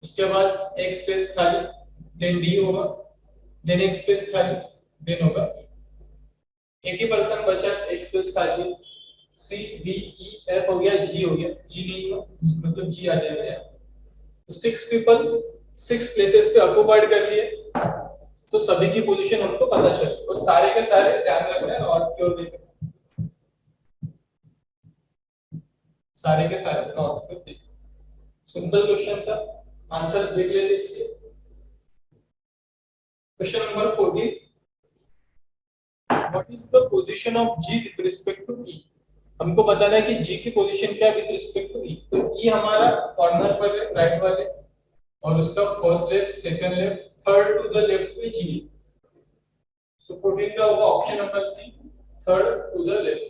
उसके बाद एक स्पेस खाली, देन D होगा, देन एक स्पेस खाली, देन होगा एक ही पर्सन बचा, एक स्पेस खाली, C D E F हो गया, G हो गया, G नहीं हुआ मतलब G आ जाएगा यार। तो 6 people 6 प्लेसेस पे ऑक्युपाइड कर लिए, तो सभी की पोजीशन हमको पता चले, और सारे के सारे ध्यान रखना है नॉर्थ की ओर देखना, सारे के सारे नॉर्थ की ओर देखना। सिंपल क्वेश्चन था, आंसर देख लेते इसके। Question number 14, what is the position of G with respect to E। हमको बताना है कि G की पोजीशन क्या है विद रिस्पेक्ट टू E। तो E हमारा कॉर्नर पर है, राइट वाले, और उसका first left, second left, third to the left में G। सो 14 का होगा option number C, third to the left.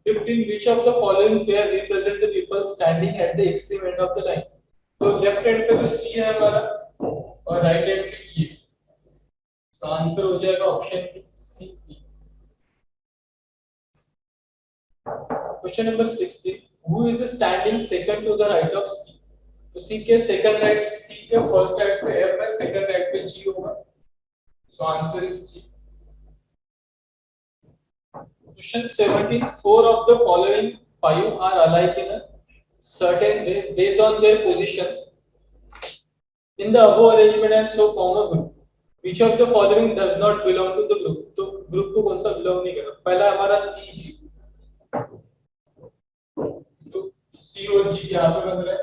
15, which of the following pair represent the people standing at the extreme end of the line। तो left hand पे तो C है हमारा और right hand पे E, तो आंसर हो जाएगा option C. Question number 16, who is standing second to the right of C। तो C के सेकंड राइट, C के फर्स्ट राइट पे F है, सेकंड राइट पे G होगा, so answer is G। Question 17, four of the following five are alike in a certain way based on their position in the above arrangement and so form a group। Which of the following does not belong to the group, तो group को कौन सा belong नहीं कर रहा? पहला हमारा सी जी, तो सी और जी यहाँ पे बन रहा है,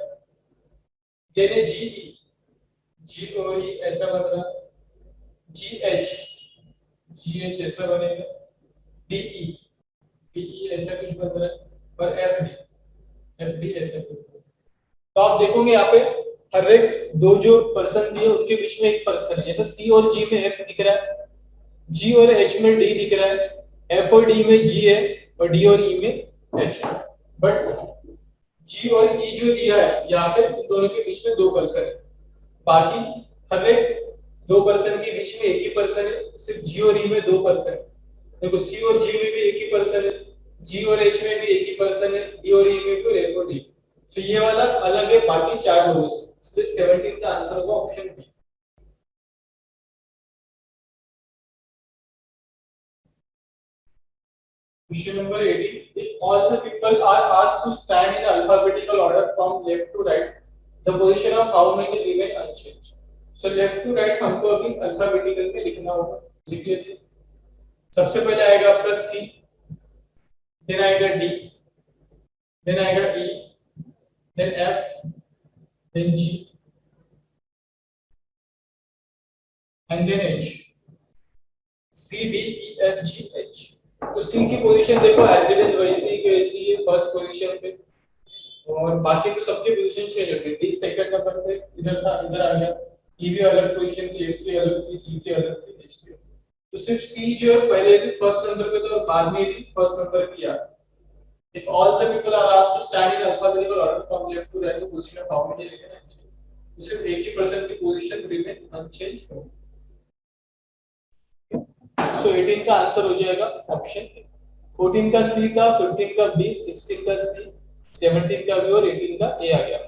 देन जी ई, जी और ई ऐसा बन रहा है, जी एच, जी एच ऐसा बनेगा, डी ई, डी ई ऐसा कुछ बन रहा है, और एफ डी, एफ डी ऐसा कुछ बन रहा है। तो आप देखोगे यहाँ पे हर एक दो जो पर्सन दिए उनके बीच में एक पर्सन है, जैसे सी और जी में एफ दिख रहा है, जी और एच में डी दिख रहा है, एफ और डी में जी है, और डी और ई में एच है। बट जी और ई जो दिया है यहाँ पे इन दोनों के बीच में दो पर्सन है, बाकी हर एक दो पर्सन के बीच में एक ही पर्सन है, सिर्फ जी और ई में दो पर्सन है। देखो सी और जी में भी एक ही पर्सन है, जी और एच में भी एक ही पर्सन है, डी और ई में भी, एफ और डी। तो ये वाला अलग है बाकी चार लोगों से, इसलिए 17 का आंसर होगा option B. Question number 18. If all the people are asked to stand in alphabetical order from left to right, the position of how many remain unchanged? So left to right हमको अभी alphabetical में लिखना होगा, लिख लेते हैं। सबसे पहले आएगा आपका C, then आएगा D, then आएगा E, then F, then G, and then H. C, D, E, F, G, H. तो C की पोजीशन देखो एज इट इज वैसी की वैसी है फर्स्ट पोजीशन पे, और बाकी तो सबके पोजीशन चेंज हो गए। डी सेकंड नंबर पे इधर था, इधर आ गया। ई भी अलग पोजीशन थी, एफ की अलग थी, जी की अलग थी, एच की। तो सिर्फ सी जो है पहले भी फर्स्ट नंबर पे था और बाद में भी फर्स्ट नंबर पे आ। If all the people are asked to stand in alphabetical order from left to right, the position of how many remain, तो सिर्फ एक ही पर्सन की पोजीशन रिमेन अनचेंज हो। सो 18 का आंसर हो जाएगा ऑप्शन ए। 14 का सी था, 15 का बी, 16 का सी, 17 का बी और 18 का ए आ गया।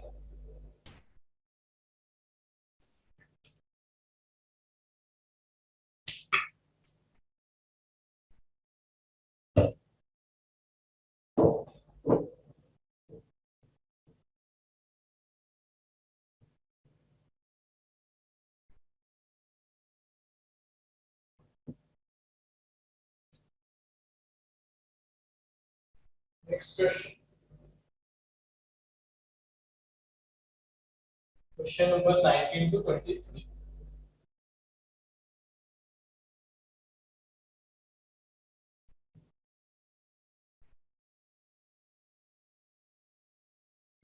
Next question, question number 19 to 23।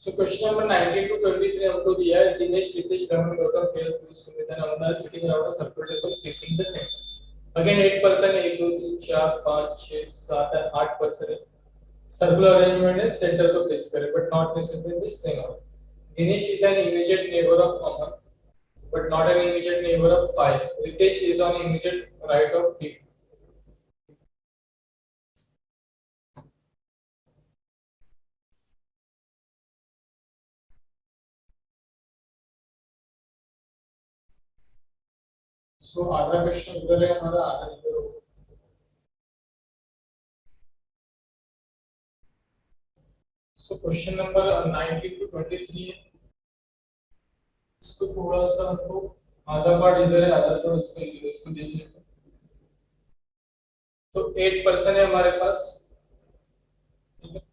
So question number 19 to 23 हमको दिया है, Dinesh, Ritesh, Raman, Gautam, KL, Sumit and Amna sitting around a circle table facing the center. Again 8 person है, 1 2 3 4 5 6 7 8 person है। सर्कुलर अरेंजमेंट है, सेंटर को प्लेस करें, but not necessary this thing of. Dinesh is an immediate neighbor of Aman, but not an immediate neighbor of Pi. Ritesh is on immediate right of P. So आधा question उधर है हमारा, आधा इधर होगा। So question number 19 to 23 है, इसको थोड़ा सा हमको आधा पार्ट इधर है, आधा पार्ट इसको देख लेते हैं। तो 8 पर्सन है हमारे पास, ठीक है।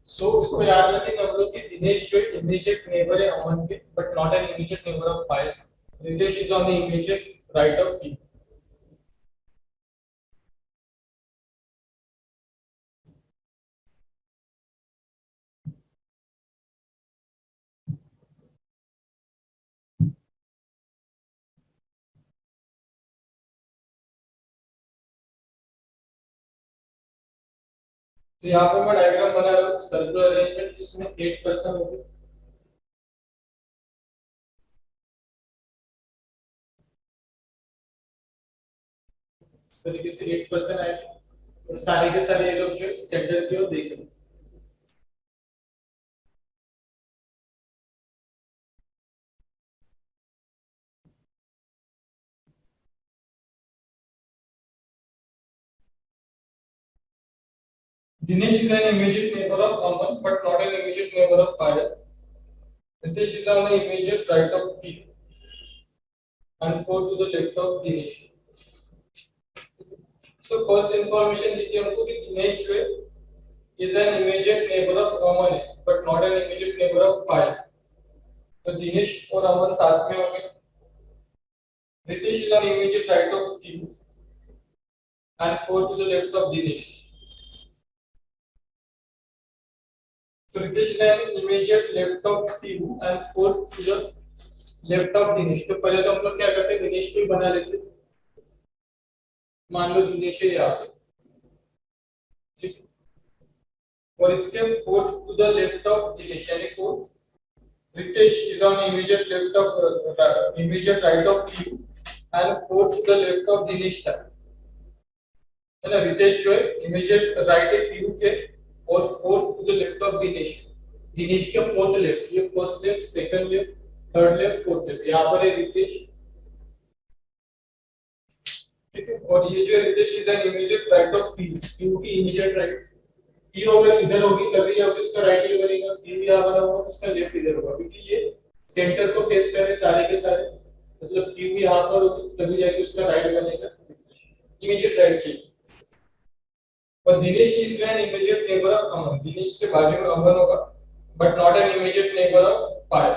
सो इसको याद रखेंगे हम लोग कि दिनेश जो इमीडिएट नेबर है अमन के, but not an immediate neighbour of five. Ritesh is on the immediate right of P. तो यहाँ पे मैं डायग्राम बना रहा हूँ सर्कुलर अरेंजमेंट, जिसमें 8 पर्सन होंगे। इस तरीके से 8 पर्सन आएंगे और सारे के सारे ये लोग जो सेंटर की ओर देख रहे हैं। Dinesh is an immediate neighbor of Aman, but not an immediate neighbor of Payal. Ritesh is on the immediate right of P and 4 to the left of Dinesh. So first information दी थी हमको कि दिनेश जो है is an immediate neighbor of Aman है, but not an immediate neighbor of Payal. तो दिनेश और अमन साथ में होंगे. Ritesh is on immediate right of P and 4 to the left of Dinesh. So Ritesh is an immediate left of P and 4 to the left of Dinesh. तो पहले तो हम लोग क्या करते हैं, दिनेश को ही बना लेते हैं. मान लो दिनेश है यहाँ पे, ठीक है, और इसके 4 to the left of Dinesh यानी 4. Ritesh is on immediate left of immediate right of P and 4 to the left of Dinesh था, है ना. रितेश जो है इमीडिएट राइट है P के और 4 to the left of Dinesh. Dinesh के फोर्थ लेफ्ट, ये first left, second left, third left, fourth left. यहाँ पर है रितेश, ठीक है, और ये जो Ritesh is an immediate right of P. Q की इमीडिएट राइट P अगर इधर होगी तभी अब इसका राइट ये बनेगा, Q यहाँ बना होगा तो इसका लेफ्ट इधर होगा, क्योंकि ये सेंटर को फेस कर रहे सारे के सारे. मतलब Q यहाँ पर होगी तभी जाके उसका राइट बनेगा, इमीडिएट राइट चाहिए. और Dinesh is an immediate neighbour of Aman. Dinesh के बाजू में अमन होगा, but not an immediate neighbour of Payal.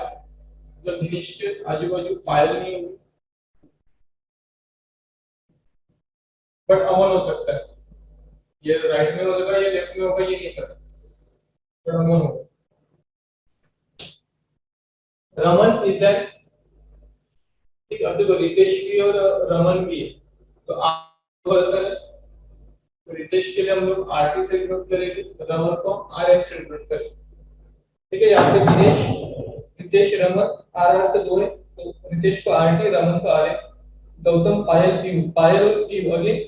मतलब दिनेश के आजू बाजू पायल नहीं होगी, बट अमन हो सकता है. ये राइट में होगा या लेफ्ट में होगा ये नहीं पता, बट अमन होगा. रमन इज एन, ठीक, अब देखो रितेश भी और रमन भी है, तो आप पर्सन है. तो रितेश के लिए हम लोग आरटी से डिनोट करेंगे, रमन को आरएम से डिनोट करेंगे, ठीक है. यहाँ पे दिनेश, रितेश, रमन आरआर से 2 है, तो रितेश को आरटी, रमन को आरएम. गौतम, पायल, पीयू. पायल और पीयू अगेन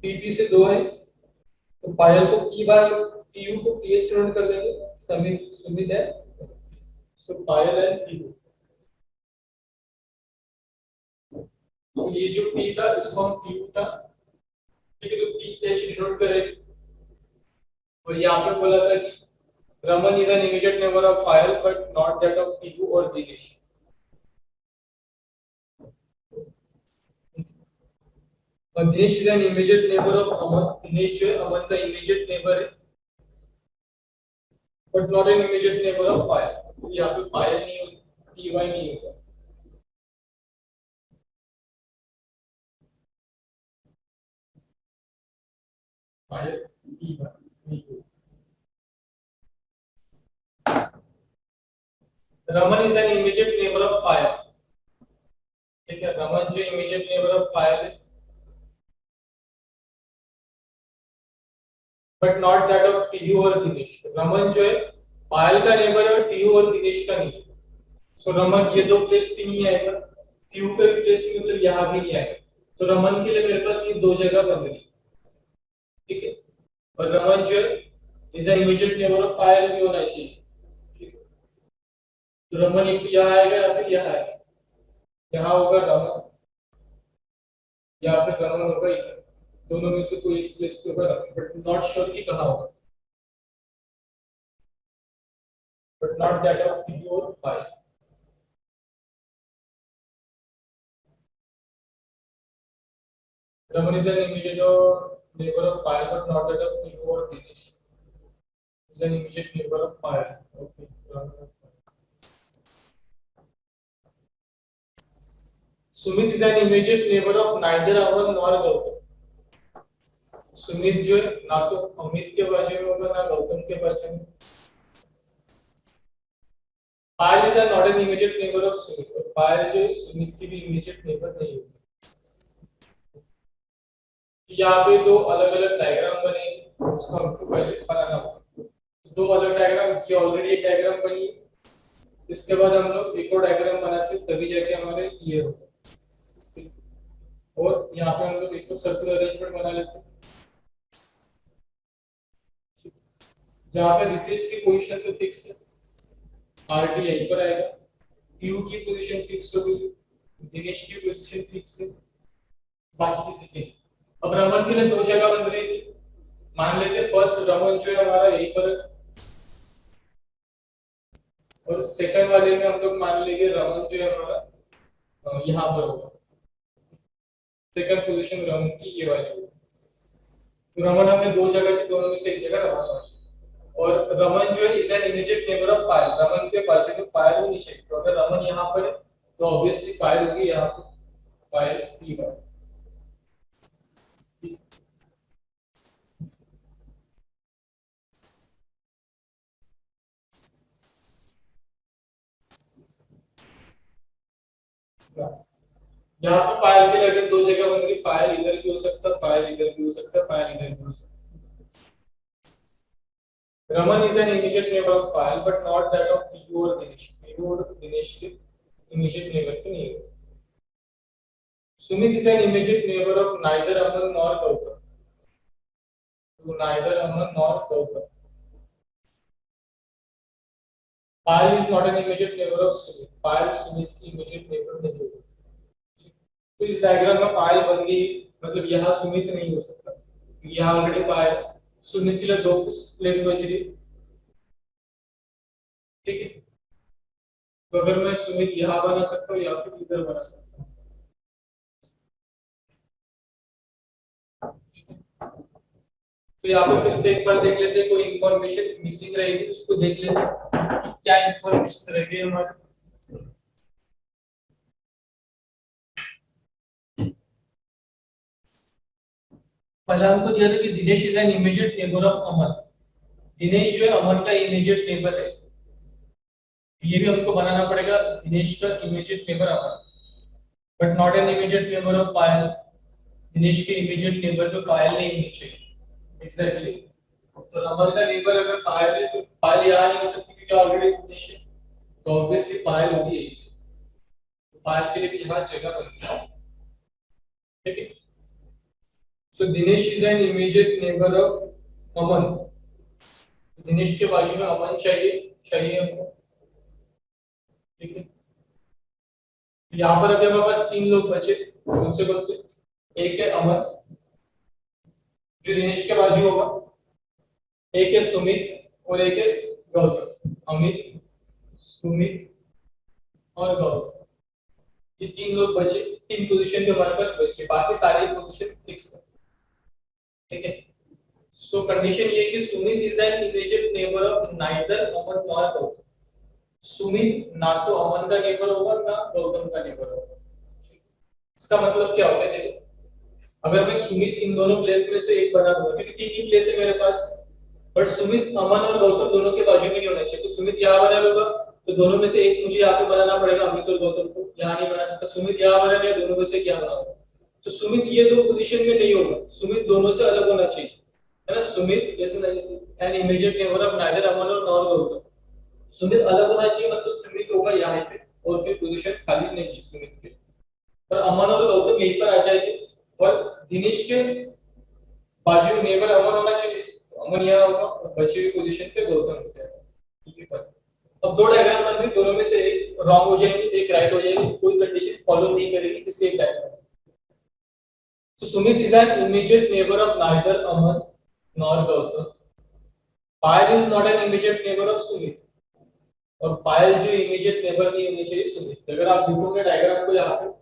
पीपी से 2 है, तो पायल को पी बार, पीयू को पीएच से डिनोट कर देंगे. समित, सुमित है, सो पायल एंड पीयू. तो ये जो पी था इसको हम पीयू था, ठीक है, तो पीएच डिनोट करेंगे. और यहाँ पे बोला था कि Raman is an immediate neighbour of Payal but not that of Piyu और दिनेश. और Dinesh is an immediate neighbour of Aman. Dinesh जो है अमन का इमीडिएट नेबर है, but not an immediate neighbour of Payal. तो यहाँ पे पायल नहीं होगी, पीवाई नहीं होगा. Payal PY. Raman is an immediate neighbour of Payal, ठीक है. रमन जो इमीडिएट नेबर ऑफ पायल है, but not that of TU और दिनेश. रमन जो है पायल का नेबर है और टीयू और दिनेश का नहीं है. सो रमन ये 2 प्लेस पे नहीं आएगा, टीयू का प्लेस मतलब यहाँ भी नहीं आएगा. तो रमन के लिए मेरे पास ये 2 जगह बन गई, ठीक है. और रमन जो है is an immediate neighbour of Payal भी होना चाहिए, ठीक है. तो रमन एक यहाँ आएगा या फिर यहाँ आएगा. यहाँ होगा रमन या फिर रमन होगा इधर. दोनों में से कोई एक प्लेस पे होगा, बट नॉट श्योर कि कहाँ होगा, but not that of P और Pai. Raman is an immediate neighbour of Pai but not that of P और Dinesh. Is an immediate neighbour of Pai. Okay. Sumit is an immediate neighbour of neither Aman nor Gautam. Sumit जो है ना तो अमित के बाजू में होगा ना गौतम के बाजू में. Payal is not an immediate neighbour of Sumit, और पायल जो है सुमित की भी इमीडिएट नेबर नहीं होगी. यहाँ पे 2 अलग अलग डायग्राम बनेंगे, इसको हमको पहले बनाना होगा. 2 अलग डायग्राम, ये ऑलरेडी एक डायग्राम बनी है. इसके बाद हम लोग एक और डायग्राम बनाते हैं, तभी जाके हमारे ये होगा. और यहाँ पे हम लोग इसको सर्कुलर अरेंजमेंट बना लेते हैं, जहाँ पे रितेश की पोजीशन तो फिक्स है, आरटी यहीं पर आएगा. क्यू की पोजीशन फिक्स हो गई, दिनेश की पोजीशन फिक्स है, बाकी किसी की. अब रमन के लिए 2 जगह बन रही थी, मान लेते फर्स्ट रमन जो है हमारा यहीं पर है, और सेकंड वाले में हम लोग मान लेंगे रमन जो है हमारा यहाँ पर होगा। सेकंड पोजीशन रमन की ये वाली होगी। तो रमन हमने दो जगह थी, दोनों में से एक जगह रमन वाली। और रमन जो है is an immediate neighbour of Payal, Raman के बाजू में पायल होनी चाहिए। तो अगर रमन यहाँ पर है तो ऑब्वियसली पायल होगी यहाँ पर, पायल ई बार। यहाँ पे पायल के लगभग दो जगह बन गई, पायल इधर भी हो सकता है, पायल इधर भी हो सकता है, पायल इधर भी हो सकता है। Raman is an immediate neighbor of Payal but not that of Piyu और दिनेश। पीयू और दिनेश के immediate neighbor के नहीं है। Sumit is an immediate neighbor of neither Aman nor Gautam. तो neither Aman nor Gautam. Payal is not an immediate neighbor of Sumit. पायल सुमित की immediate neighbor नहीं होगी। तो इस डायग्राम में पायल बन गई, मतलब यहाँ सुमित नहीं हो सकता, यहाँ ऑलरेडी पायल, सुमित के लिए दो प्लेस बच रही। ठीक है, तो अगर मैं सुमित यहाँ बना सकता हूँ या फिर इधर बना सकता हूँ। तो यहाँ पे फिर से एक बार देख लेते हैं, कोई इंफॉर्मेशन मिसिंग रहेगी तो उसको देख लेते हैं कि क्या इंफॉर्मेशन रहेगी हमारी। पहला हमको दिया था कि Dinesh is an immediate neighbour of Aman. Dinesh जो है अमन का इमीडिएट नेबर है, ये भी हमको बनाना पड़ेगा, दिनेश का immediate neighbour Aman, but not an immediate neighbour of Payal. Dinesh के इमीडिएट नेबर पे पायल नहीं होनी चाहिए। एग्जैक्टली तो रमन का नेबर अगर पायल है तो पायल यहाँ नहीं हो सकती क्योंकि ऑलरेडी दिनेश है, तो ऑब्वियसली पायल होगी। तो पायल के लिए भी यहाँ जगह बन गई। ठीक है, so Dinesh is an immediate neighbour of Aman. Dinesh के बाजू में अमन चाहिए, चाहिए हमको। ठीक है, यहाँ पर अभी हमारे पास तीन लोग बचे, कौन से कौन से? एक है अमन जो दिनेश के बाजू होगा, एक है सुमित और एक है गौतम। अमित, सुमित और गौतम, ये तीन लोग बचे, तीन पोजीशन पे हमारे पास बचे, बाकी सारी पोजीशन फिक्स है। ठीक है, सो कंडीशन ये कि Sumit is an immediate neighbour of neither Aman nor Gautam. Sumit ना तो अमन का नेबर होगा ना गौतम का नेबर होगा। इसका मतलब क्या होगा, देखो अगर मैं सुमित इन दोनों प्लेस में से एक बना दूंगा, क्योंकि तीन ही प्लेस है मेरे पास, बट सुमित अमन और गौतम दोनों के बाजू में नहीं होना चाहिए, तो सुमित यहाँ बना लूंगा, तो दोनों में से एक मुझे यहाँ पे बनाना पड़ेगा, अमित और गौतम को यहाँ नहीं बना सकता। सुमित यहाँ बना लिया, दोनों में से क्या बनाऊंगा, तो सुमित ये दो पोजीशन में नहीं होगा, सुमित दोनों से अलग होना चाहिए, है ना। Sumit is an immediate neighbour of neither Aman और नॉर गौतम। सुमित अलग होना चाहिए, मतलब सुमित होगा यहाँ पे और फिर पोजीशन खाली नहीं है सुमित के, पर अमन और गौतम यहीं पर आ जाएंगे। और दिनेश के बाजू में नेबर अमन होना चाहिए, तो अमन यहाँ होगा और बची हुई पोजीशन पे गौतम हो जाएगा। ठीक है, अब दो डायग्राम बन गए, दोनों में से एक रॉन्ग हो जाएगी, एक राइट हो जाएगी, कोई कंडीशन फॉलो नहीं करेगी किसी एक डायग्राम। तो Sumit is an immediate neighbour of neither Aman nor Gautam. Payal is not an immediate neighbour of Sumit, और पायल जो इमीडिएट नेबर नहीं होनी चाहिए सुमित। अगर आप देखोगे डायग्राम को यहाँ पे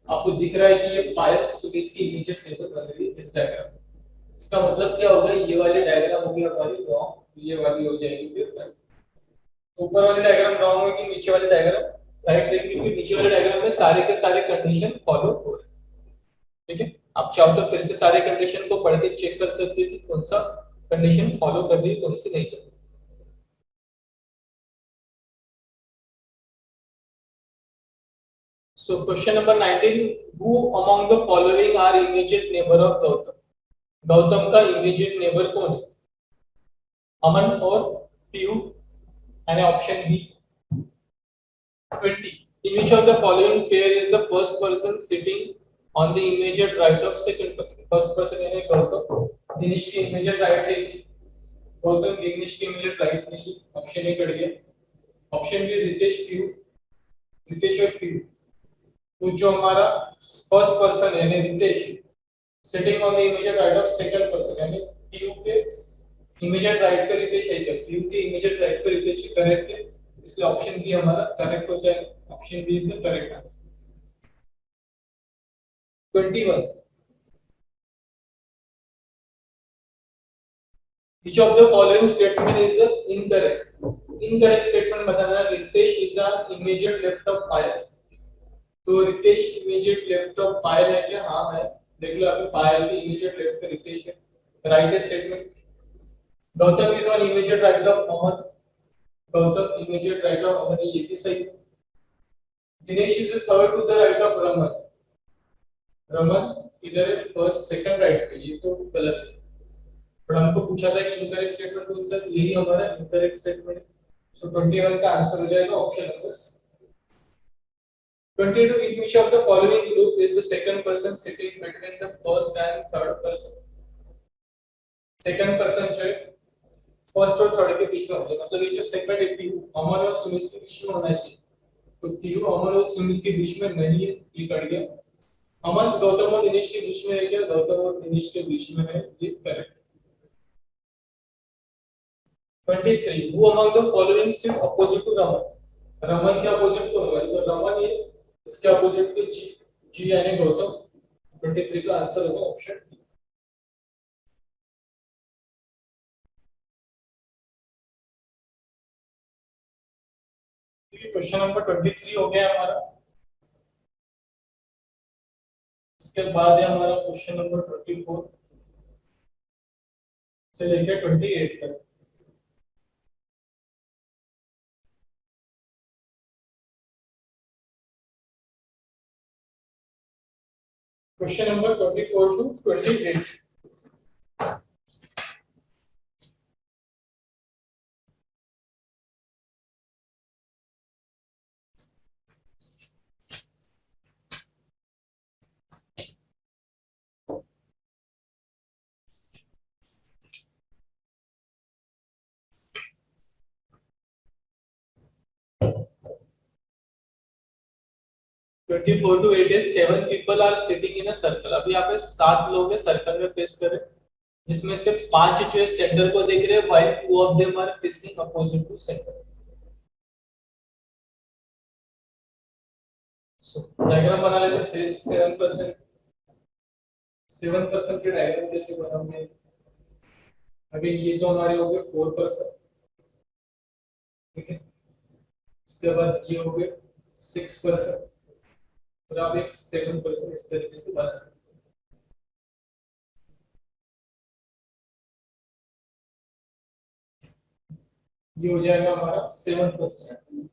आपको दिख रहा है कि ये पायल सुमित की इमीडिएट नेबर बन रही है इस डायग्राम में। इसका मतलब क्या होगा, ये वाली डायग्राम होगी हमारी रॉन्ग, ये वाली हो जाएगी फिर राइट। ऊपर वाली डायग्राम रॉन्ग होगी, नीचे वाली डायग्राम राइट रहेगी, क्योंकि नीचे वाले डायग्राम में सारे के सारे कंडीशन फॉलो हो रहे हैं। ठीक है, आप चाहो तो फिर से सारे कंडीशन को पढ़ के चेक कर सकते थे कौन सा कंडीशन फॉलो कर रही है, कौन सी नहीं कर रही। So question number 19, who among the following are immediate neighbor of Gautam? Gautam का इमीडिएट नेबर कौन है? अमन और पीयू, यानी option B. 20, in which of the following pair is the first person sitting on the immediate right of second person? First person यानी गौतम, दिनेश की immediate right है, गौतम दिनेश की immediate right नहीं, ऑप्शन ए कट गया। ऑप्शन बी रितेश पीयू, रितेश और पीयू। तो जो हमारा फर्स्ट पर्सन है यानी Ritesh, sitting on the immediate right of second person यानी क्यू के इमीडिएट राइट पे रितेश है क्या, क्यू के इमीडिएट राइट पे रितेश करेक्ट है, इसलिए ऑप्शन बी हमारा करेक्ट हो जाएगा, option B is the correct answer. 21 which of the following statement is the incorrect statement बताना है, Ritesh is an immediate left of पायल, तो Ritesh immediate left of Payal है क्या, हाँ है, देख लो आपके पायल भी इमीडिएट लेफ्ट पे रितेश है, राइट है statement. Gautam is on immediate right of Aman, Gautam immediate right of Aman, ये भी सही। Dinesh is third to the right of Raman, Raman इधर है फर्स्ट सेकंड राइट पे, ये तो गलत है, पर हमको पूछा था कि इनकरेक्ट स्टेटमेंट कौन सा, यही हमारा इनकरेक्ट स्टेटमेंट है, सो 21 का आंसर हो जाएगा option number C. 22 in which of the following group is the second person sitting between the first and third person, second person जो है फर्स्ट और थर्ड के बीच में होगा, मतलब ये जो सेकंड है पीयू अमन और सुमित के बीच में होना चाहिए, तो पीयू अमन और सुमित के बीच में नहीं है, ये कट गया। अमन गौतम और दिनेश के बीच में है क्या, गौतम और दिनेश के बीच में है, ये correct. 23 who among the following sit opposite to Raman, Raman के अपोजिट कौन होगा, तो रमन ये इसके अपोजिट पे जी, जी यानी गौतम, 23 का आंसर होगा ऑप्शन डी। क्वेश्चन नंबर 23 हो गया हमारा, इसके बाद है हमारा क्वेश्चन नंबर 24 से लेकर 28 तक। Question number 24 to 28। Twenty four to eight is 7 people are sitting in a circle, अभी यहाँ पे 7 लोग हैं सर्कल में फेस कर रहे हैं, जिसमें से 5 जो है सेंटर को देख रहे हैं, while 2 of them are facing opposite to centre. So diagram बना लेते हैं, 7% 7% के डायग्राम कैसे बनाओगे, अभी ये तो हमारे हो गए 4%, ठीक है, उसके बाद ये हो गए 6%, और आप एक 7% इस तरीके से बना सकते हैं। ये हो जाएगा हमारा 7%।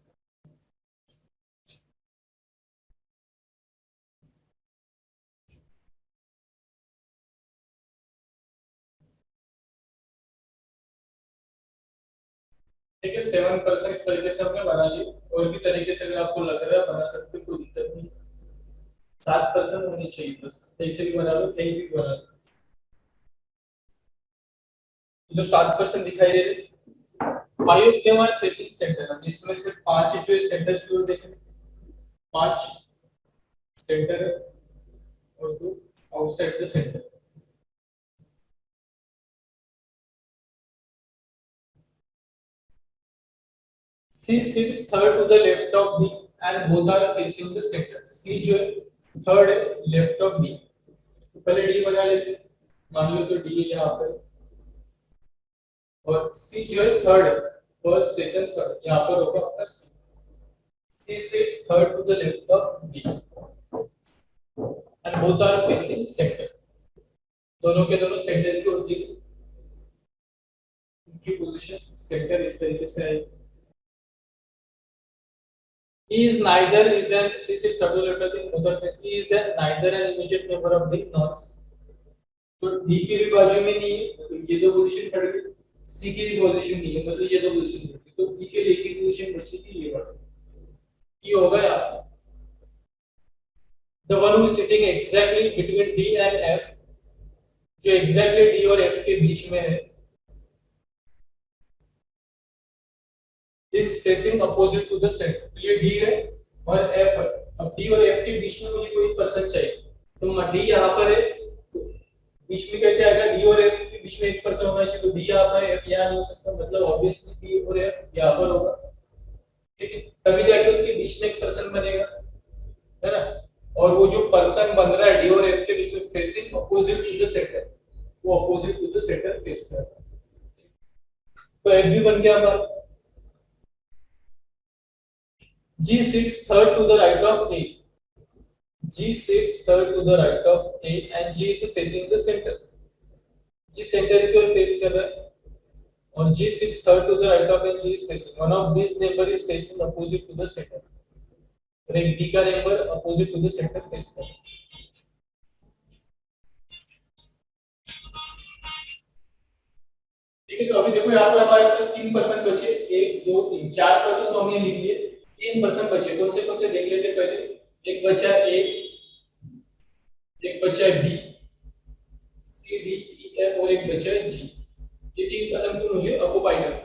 ठीक है, 7% इस तरीके से हमने बना लिया, और भी तरीके से अगर आपको लग रहा है बना सकते, कोई दिक्कत नहीं। 7% होनी चाहिए, बस ऐसे भी बना लो, कहीं भी बना लो। जो 7% दिखाई दे रहे, 5 of them are facing centre, जिसमें से 5 जो है सेंटर की ओर देख रहे, 5 सेंटर है और 2 outside the centre. C sits third to the left of B and both are facing the center. C जो है थर्ड है लेफ्ट ऑफ B, तो पहले D बना लेते हैं, मान लो तो D है यहाँ पर, और C जो है थर्ड है, फर्स्ट सेकंड थर्ड, यहाँ पर होगा अपना C। C sits third to the left of B and both are facing center, दोनों के दोनों सेंटर की ओर देखें, उनकी पोजीशन सेंटर इस तरीके से आएगी। He is neither is an C sits third to the left of the other, he is a neither an immediate neighbor of D nor C, तो D की भी बाजू में नहीं है, तो ये दो पोजीशन पड़ गई, C की भी पोजीशन नहीं है, मतलब ये दो पोजीशन पड़ गई, तो D के लिए एक ही पोजीशन बचेगी, ये वाला, ये होगा यहाँ पे the one who is sitting exactly between D and F, जो exactly D और F के बीच में है, is facing opposite to the center, तो ये D है और F है, अब D और F के बीच में मुझे कोई पर्सन चाहिए, तो D यहाँ पर है, तो बीच में कैसे आएगा, D और F के बीच में एक पर्सन होना चाहिए, तो डी यहाँ पर एफ यहाँ नहीं हो सकता, मतलब ऑब्वियसली बी और एफ यहाँ पर होगा, ठीक है, तभी जाके उसके बीच में एक पर्सन बनेगा, है ना। और वो जो पर्सन बन रहा है डी और एफ के बीच में facing opposite to the centre, वो opposite to the centre face कर रहा है, तो एफ भी बन गया हमारा। G sits third to the right of A. G sits third to the right of A and G is facing the center. G center की ओर फेस कर रहा है और G sits third to the right of A and G is facing. One of these neighbor is facing opposite to the center. और एक B का neighbor opposite to the center face कर रहा है। ठीक है, तो अभी देखो यहाँ पर हमारे पास 3 पर्सन बचे, 1 2 3 4 पर्सन तो हमने लिख लिए, 3 पर्सन बचे, कौन से देख लेते पहले। एक बचा A, एक बचा B, C D E F और एक बचा G। ये 3 पर्सन को मुझे ऑक्युपाई करना।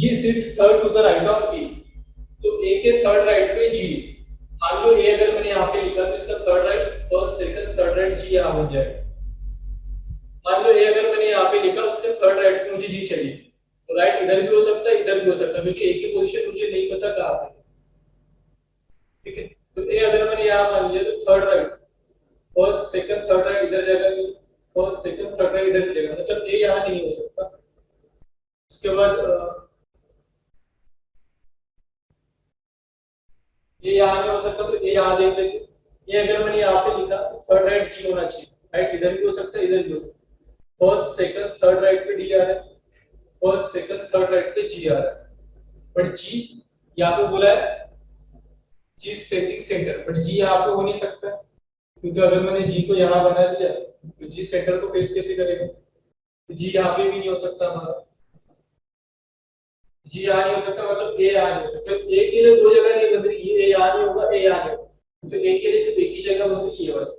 G sits third to the right of A, तो A के थर्ड राइट पे G। मान लो A अगर मैंने यहाँ पे लिखा तो इसका third right, first second third right G यहाँ बन जाएगा। मान लो ए अगर मैंने यहाँ पे लिखा उसके थर्ड राइट पे मुझे जी चाहिए, तो राइट इधर भी हो सकता है इधर भी हो सकता है, क्योंकि ए की पोजीशन मुझे नहीं पता कहाँ पे, ठीक है। तो ए अगर मैंने यहाँ मान लिया तो third right, first second third right इधर जाएगा, फर्स्ट सेकंड थर्ड राइट इधर जाएगा, मतलब ए यहाँ नहीं हो सकता। उसके बाद ए यहाँ नहीं हो सकता, तो ए यहाँ देख लेंगे। ये अगर मैंने यहाँ पे लिखा थर्ड राइट जी होना चाहिए, राइट इधर भी हो सकता है इधर भी हो सकता है। फर्स्ट सेकंड थर्ड राइट पे डी आ रहा है, फर्स्ट सेकंड थर्ड राइट पे जी आ रहा है, बट जी यहाँ पे बोला है जी स्पेसिंग सेंटर, बट जी यहाँ पे हो नहीं सकता, क्योंकि अगर मैंने जी को यहाँ बना दिया तो जी सेंटर को फेस कैसे करेगा, तो जी यहाँ पे भी नहीं हो सकता हमारा, जी यहाँ नहीं हो सकता, मतलब ए यहाँ नहीं हो सकता। ए के लिए दो जगह नहीं बन रही, ये यहाँ नहीं होगा ए यहाँ नहीं होगा, तो ए के लिए सिर्फ एक ही जगह बन रही है ये वाली,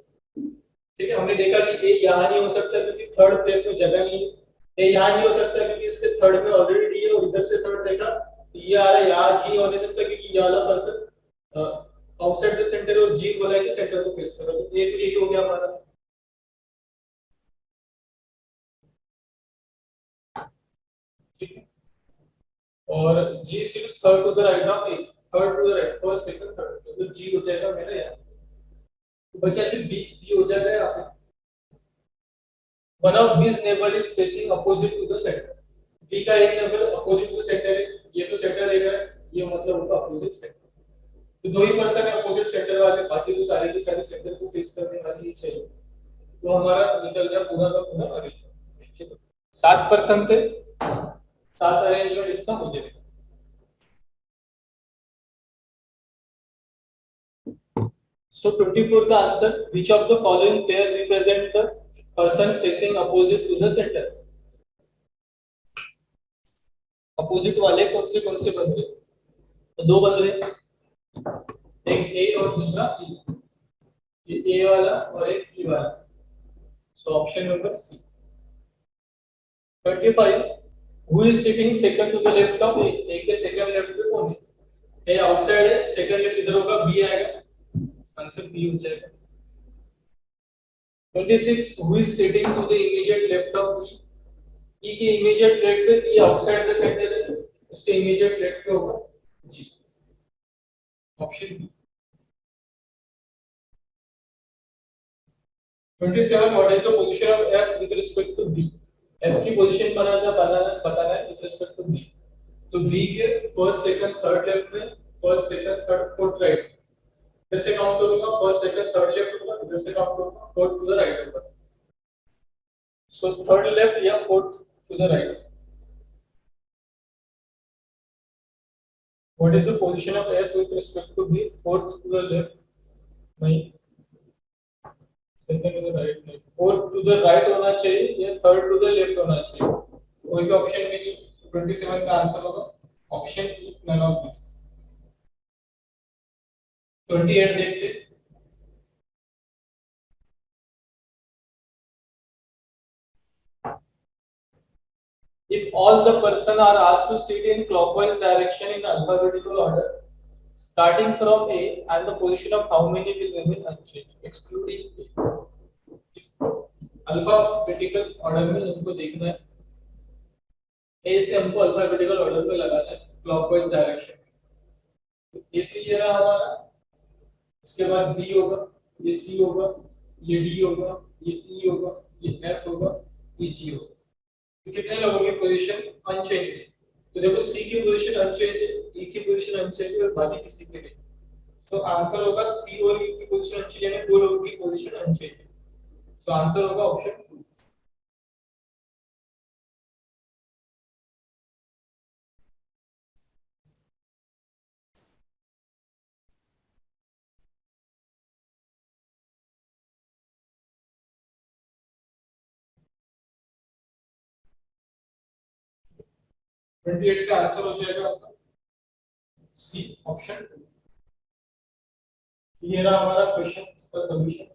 ठीक है। हमने देखा कि ए यहाँ नहीं हो सकता क्योंकि थर्ड प्लेस में जगह नहीं है, ए यहाँ नहीं हो सकता क्योंकि इसके थर्ड में ऑलरेडी डी है और इधर से थर्ड देखा तो ये आ रहा है, यहाँ जी हो नहीं सकता क्योंकि ये वाला पर्सन आउटसाइड द सेंटर और जी बोला है कि सेंटर को फेस करो, तो ये तो यही हो गया हमारा, ठीक है। और G six third to the right of A, third to the right, first second third, मतलब जी हो जाएगा मेरा यहाँ, तो बच्चा सिर्फ बी बी हो जाएगा यहाँ पे। One of these neighbor is facing opposite to the center. B का एक neighbor opposite to center है, ये तो center रहेगा, ये मतलब होगा opposite center। तो दो ही पर्सन है opposite center वाले, बाकी तो सारे के सारे center को फेस करने वाले ही चाहिए, तो हमारा निकल गया पूरा का पूरा अरेंजमेंट, ठीक है। 7 पर्सन थे, 7 अरेंजमेंट इसका हो जाएगा। So 24 का answer, which of the following pair represent the person facing opposite to the center? Opposite वाले कौन से बन रहे, तो दो बन रहे, एक ए और दूसरा ई, ये ए वाला और एक ई वाला, so option number C. 25 who is sitting second to the left of a, ए के सेकंड लेफ्ट पे कौन है, ए आउटसाइड है, सेकंड लेफ्ट इधर होगा, बी आएगा, आंसर बी हो जाएगा। 26 who is sitting to the immediate left of e, ई के इमीडिएट लेफ्ट पे, ई आउटसाइड द सेंटर है, उसके इमीडिएट लेफ्ट पे होगा G, option B. 27 what is the position of F with respect to B, F की position बताना है with respect to B, तो बी के फर्स्ट सेकंड थर्ड लेफ्ट में, first second third fourth right, फिर से काउंट करूंगा, फर्स्ट सेकंड थर्ड लेफ्ट होगा, इधर से काउंट करूंगा, फोर्थ टू द राइट होगा, सो थर्ड लेफ्ट या fourth to the right. What is the position of F with respect to B? Fourth to the left, नहीं, second to the right नहीं, fourth to the right होना चाहिए या third to the left होना चाहिए, कोई भी ऑप्शन में नहीं, 27 का आंसर होगा option E, none of these। 28 देखते, if all the person are asked to sit in clockwise direction in alphabetical order starting from A and the position of how many will remain unchanged excluding A, alphabetical order में इनको देखना है। ए से हमको alphabetical order में लगाना है clockwise direction. तो ए तो ये रहा हमारा, इसके बाद बी होगा, ये सी होगा, ये डी होगा, ये ई होगा, ये एफ होगा, ये जी होगा। तो कितने लोगों की पोजीशन अनचेंज है? तो देखो सी की पोजीशन अनचेंज है, ई की पोजीशन अनचेंज है और बाकी किसी के नहीं। सो आंसर होगा सी और ई की पोजीशन अनचेंज है, दो लोगों की पोजीशन अनचेंज है। सो आंसर होगा ऑप्शन 2। 28 का आंसर हो जाएगा आपका सी, ऑप्शन 2। ये रहा हमारा क्वेश्चन, इसका सॉल्यूशन।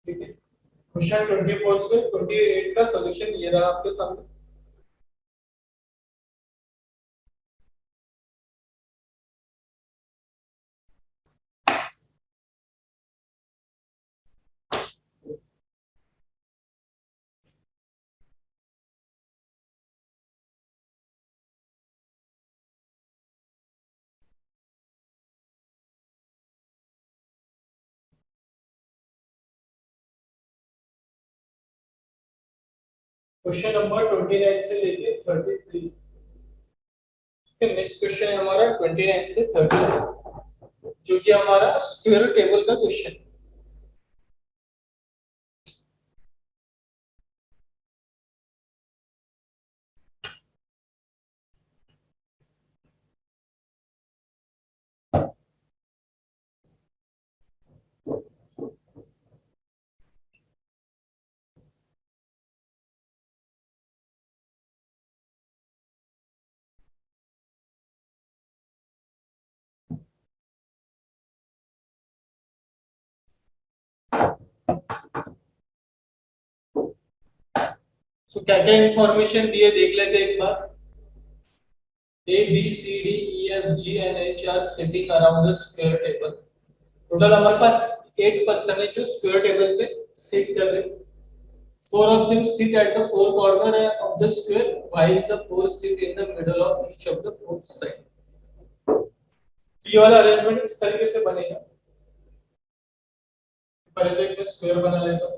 ठीक है, क्वेश्चन 24 से 28 का सॉल्यूशन ये रहा आपके सामने। क्वेश्चन नंबर 29 से लेके 33। नेक्स्ट क्वेश्चन है हमारा 29 से 30, जो कि हमारा स्क्वायर टेबल का क्वेश्चन। सो क्या क्या इंफॉर्मेशन दिए देख लेते हैं एक बार। A B C D E F G and H are sitting around the square table। Total हमारे पास 8 पर्सन है जो स्क्वायर टेबल पे सिट कर रहे हैं। Four of them sit at the four corner of the square, while the four sit in the middle of each of the four side। ये वाला arrangement इस तरीके से बनेगा। पहले तो एक स्क्वायर बना लेता हूँ।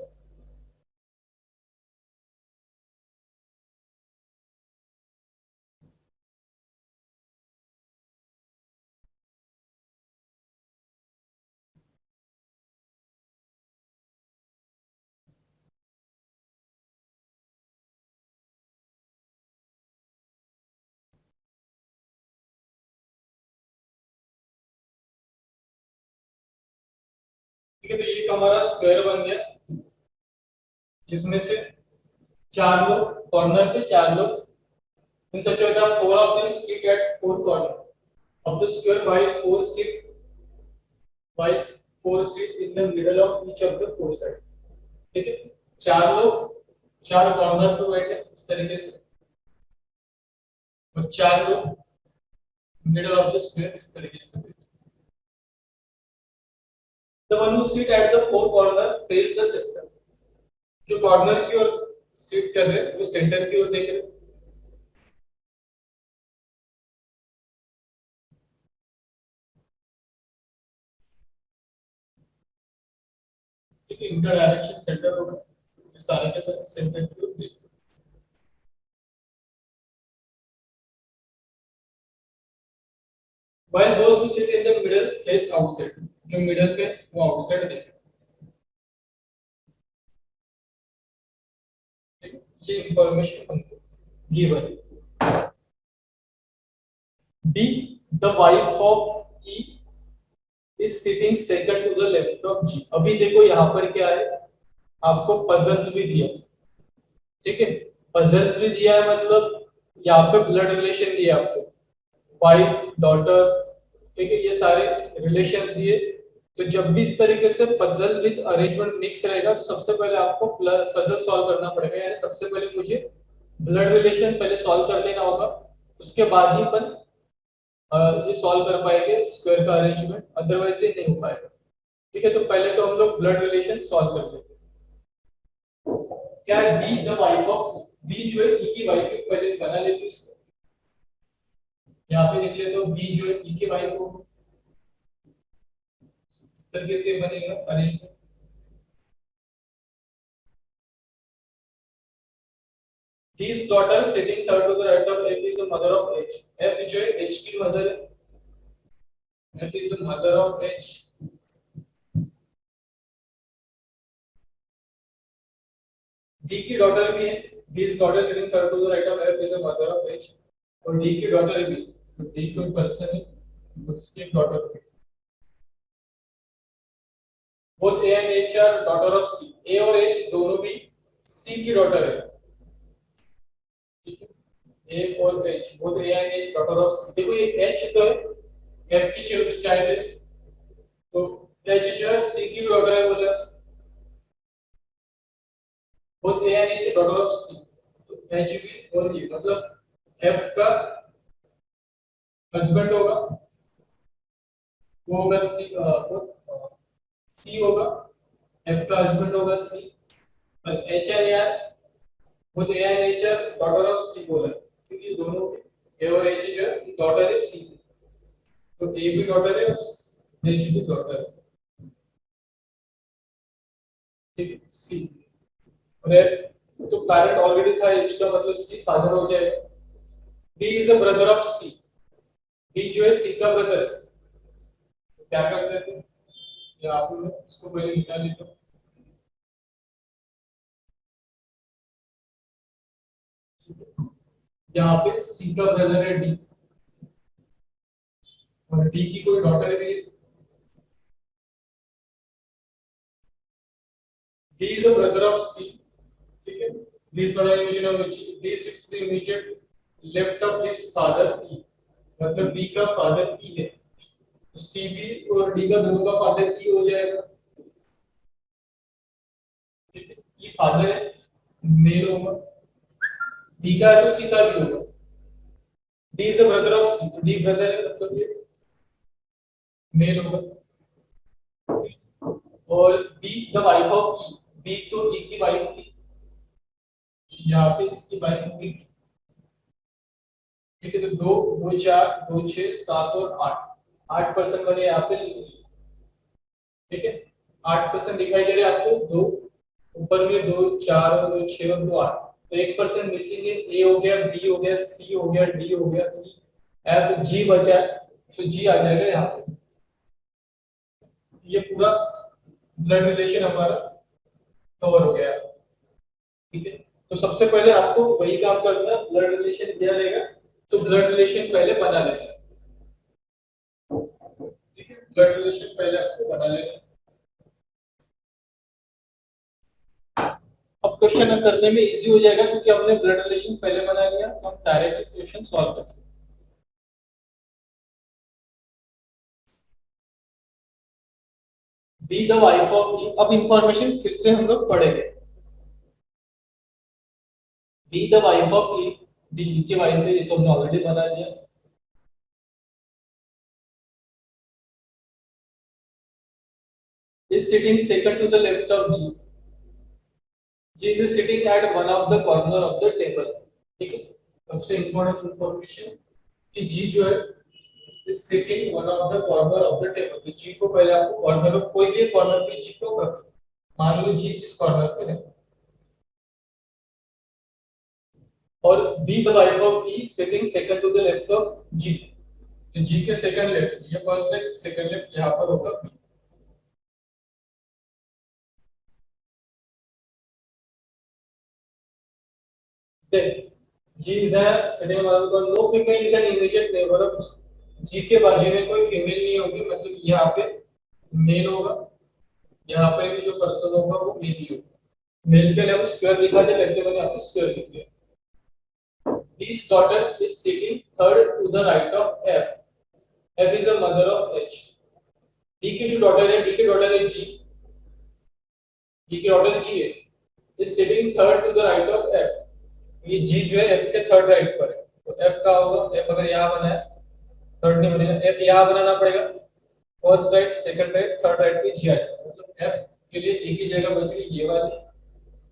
ठीक है, तो ये हमारा स्क्वायर बन गया, जिसमें से चार लोग कॉर्नर पे, चार लोग इन सच a way that four of them sit at four corner of the square, while four sit in the middle of each of the four side। ठीक है, चार लोग चार कॉर्नर पे बैठे इस तरीके से, और चार लोग मिडल ऑफ द स्क्वायर इस तरीके से। The one who sit at the four corner face the center। जो कॉर्नर की ओर सिट कर रहे हैं वो सेंटर की ओर देख रहे हैं। ठीक है, इनका डायरेक्शन सेंटर होगा, सारे के सारे सेंटर की ओर देख। While those who sit in the middle face outside। जो मिडल पे वो आउटसाइड देख रहे हैं। ये इंफॉर्मेशन हमको गिवन है। D, the wife of E is sitting second to the left of G। अभी देखो यहाँ पर क्या है, आपको पजल्स भी दिया। ठीक है, पजल्स भी दिया है, मतलब यहाँ पे ब्लड रिलेशन दिया आपको, वाइफ डॉटर। ठीक है, ये सारे रिलेशंस दिए तो जब भी इस तरीके से पजल विद अरेंजमेंट मिक्स रहेगा तो सबसे पहले आपको पजल सॉल्व करना पड़ेगा, यानी सबसे पहले मुझे ब्लड रिलेशन पहले सॉल्व कर लेना होगा, उसके बाद ही अपन ये सॉल्व कर पाएंगे स्क्वायर का अरेंजमेंट, अदरवाइज ये नहीं हो पाएगा। ठीक है, तो पहले तो हम लोग ब्लड रिलेशन सॉल्व कर लेते हैं। क्या है B the wife of, B जो है ई की वाइफ है, पहले बना लेते हैं इसको, यहाँ पे लिख लेते हो बी जो है ई की वाइफ हो, इस तरीके से बनेगा arrangement. His daughter sitting third to the right of F is the mother of H. F जो है H की मदर है, F is the mother of H. D की डॉटर भी है, His daughter sitting third to the right of F is the mother of H. और D की daughter भी, तो D कोई पर्सन है, तो उसकी एक डॉटर है। Both A and H are daughter of C. A और H दोनों भी C की डॉटर है। ठीक है, A और H, both A and H daughter of C. देखो ये H तो है, F की चाइल्ड है, तो H जो है C की डॉटर है बोला, both A and H daughter of C, तो H भी और ये मतलब F का हस्बैंड होगा, वो होगा C होगा, F का हस्बैंड होगा C, और H है यार, वो तो A and H daughter of C बोला, क्योंकि दोनों A और H जो है डॉटर है C, तो A भी डॉटर है और H भी डॉटर है। ठीक है, C और F तो पैरेंट ऑलरेडी था, H का मतलब C फादर हो जाएगा। D is a brother of C, D जो है C का ब्रदर है, तो क्या करते थे, या आप लोग इसको पहले निकाल लेते हो। यहाँ पे C का ब्रदर है D, और D की कोई डॉटर भी है, D is a brother of C, ठीक है, D is not an immediate of H, D sits to the immediate left of his father E, मतलब D का फादर E है, तो C भी और D का दोनों का फादर E हो जाएगा। ठीक है, ये फादर है, मेल होगा, D का है तो C का भी होगा, D is the brother of C, तो D ब्रदर है मतलब ये मेल होगा। और B the wife of E, B तो E की वाइफ थी, यहाँ पे इसकी वाइफ होगी, ठीक है, तो दो दो चार दो छह सात और आठ, 8% बने यहाँ पे। ठीक है, 8% दिखाई दे रहे हैं आपको, दो ऊपर में, दो चार और दो छह और दो आठ, तो 1% मिसिंग है, ए हो गया, बी हो गया, सी हो गया, डी हो गया, ई एफ जी बचा है, तो जी आ जाएगा यहाँ पे। ये पूरा ब्लड रिलेशन हमारा कवर हो गया। ठीक है, तो सबसे पहले आपको वही काम करना है, ब्लड रिलेशन दिया रहेगा तो ब्लड रिलेशन पहले बना लेना है। ठीक है, ब्लड रिलेशन पहले आपको बना लेना है। अब क्वेश्चन करने में इजी हो जाएगा क्योंकि हमने ब्लड रिलेशन पहले बना लिया, तो हम डायरेक्ट क्वेश्चन सॉल्व कर सकते हैं। B the wife of E, अब इंफॉर्मेशन फिर से हम लोग पढ़ेंगे। B the wife of E, D की वाइफ है, ये तो हमने ऑलरेडी बना लिया। Is sitting second to the left of G, G is sitting at one of the corner of the table. ठीक है, सबसे इंपॉर्टेंट इंफॉर्मेशन कि जी जो है is sitting one of the corner of the table, तो जी को पहले आपको कॉर्नर ऑफ, कोई भी कॉर्नर पे जी को रखो, मान लो जी इस कॉर्नर पे है, और B the wife of E sitting second to the left of G, तो जी के सेकंड लेफ्ट, ये फर्स्ट लेफ्ट सेकंड लेफ्ट यहाँ पर होगा B. Then G is a second one because no female is an immediate neighbor of G के बाजू में कोई फीमेल नहीं होगी, मतलब यहाँ पे मेल होगा, यहाँ पे भी जो पर्सन होगा वो मेल ही होगा। मेल के लिए हम स्क्वायर लिखा था, लड़के मैंने यहाँ पे स्क्वायर लिख दिया। His daughter is sitting third to the right of F. F is the mother of H. D की जो डॉटर है, डी की डॉटर है जी, डी की डॉटर जी है, is sitting third to the right of F. ये G जो है एफ के थर्ड राइट पर है, तो एफ का होगा, एफ अगर यहाँ बना है, थर्ड नहीं बनेगा, एफ यहाँ बनाना पड़ेगा, first right, second right, third right पे जी आएगा, मतलब एफ के लिए एक ही जगह बच गई ये वाली।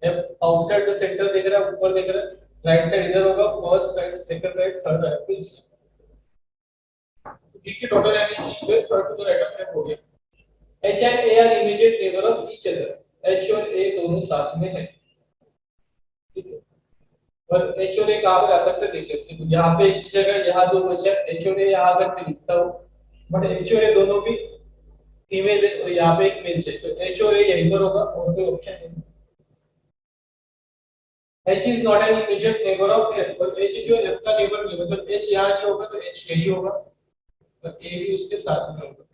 एफ आउटसाइड द सेंटर देख रहा है, ऊपर देख रहा है, राइट साइड इधर होगा, first right, second right, third right पे जी। डी के टोटल यानी जी जो है third to the right of F हो गया। H and A are immediate neighbour of each other, H और ए दोनों साथ में है, ठीक है। और एच और ए कहां पर आ सकते हैं देख लेते हैं, यहाँ पे एक ही जगह, यहाँ दो बचे, एच और ए यहाँ अगर मैं लिखता हूँ, बट एच और ए दोनों भी फीमेल है और यहाँ पे एक मेल है, तो एच और ए यहीं पर होगा और कोई ऑप्शन नहीं। H is not an immediate neighbor of F, और H जो है F का नेबर नहीं, मतलब H यहाँ नहीं होगा तो H यही होगा, और A भी उसके साथ में होगा।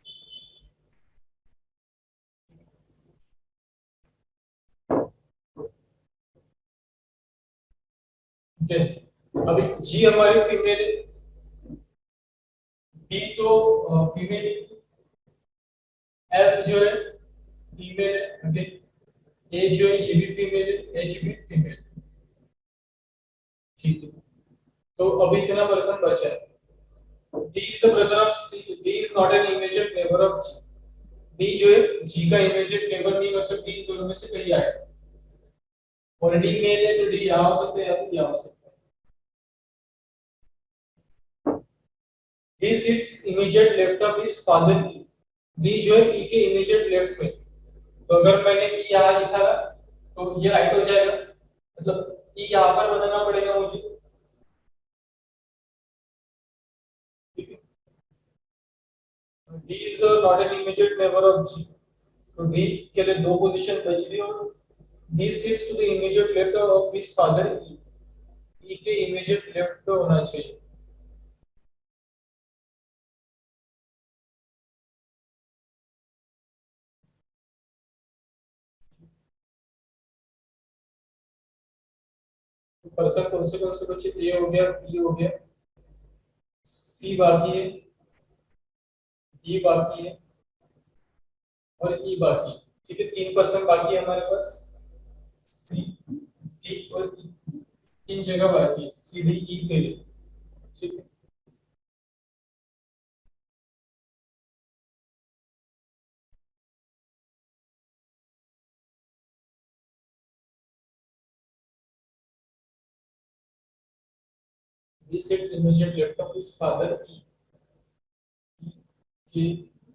देन अभी G हमारी फीमेल है, B तो फीमेल है, F जो है फीमेल है, अगेन A जो है ये भी फीमेल है, H भी फीमेल है, ठीक है। तो अभी इतना पर्सन बचा है। D is a brother of C, D is not an immediate neighbor of G, D जो है G का immediate neighbor नहीं, मतलब D दोनों में से कहीं आएगा, और D मेल है तो D यहाँ हो सकता है या तो यहाँ हो सकता है। D sits immediate left of his father E, D जो है E के immediate left में, तो अगर मैंने E यहाँ लिखा ना तो ये राइट हो जाएगा, मतलब E यहाँ पर बनाना पड़ेगा मुझे, ठीक है। D is not an immediate neighbor of G, तो D के लिए दो पोजीशन बच रही, और D sits to the immediate left of his father E, E के immediate left पे होना चाहिए। पर्सन कौन से बच्चे, ए हो गया, बी हो गया, सी बाकी है, डी बाकी है, और ई बाकी है, ठीक है। तीन पर्सन बाकी है हमारे पास, सी डी और ई, तीन जगह बाकी है सी डी ई के लिए, ठीक है। This sits immediate left of his father E, के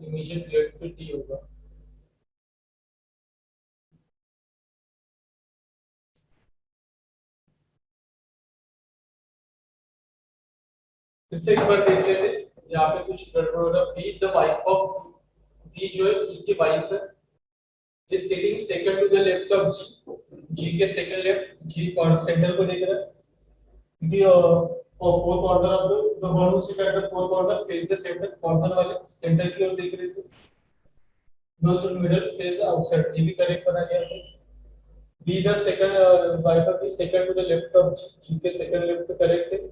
immediate left पे डी होगा। फिर से एक बार देख लेते हैं, यहाँ पे कुछ गड़बड़ हो रहा है। B the wife of, B जो है ई की वाइफ है, is sitting second to the left of G, G के सेकंड लेफ्ट, जी और सेंटर को देख रहा है, the four corner of the one who sit at the four corner face the center, corner वाले सेंटर की ओर देख रहे थे, those in middle face outside, ये भी करेक्ट बना गया है। B the second wife of the second to the left of G, G के second left पे करेक्ट है।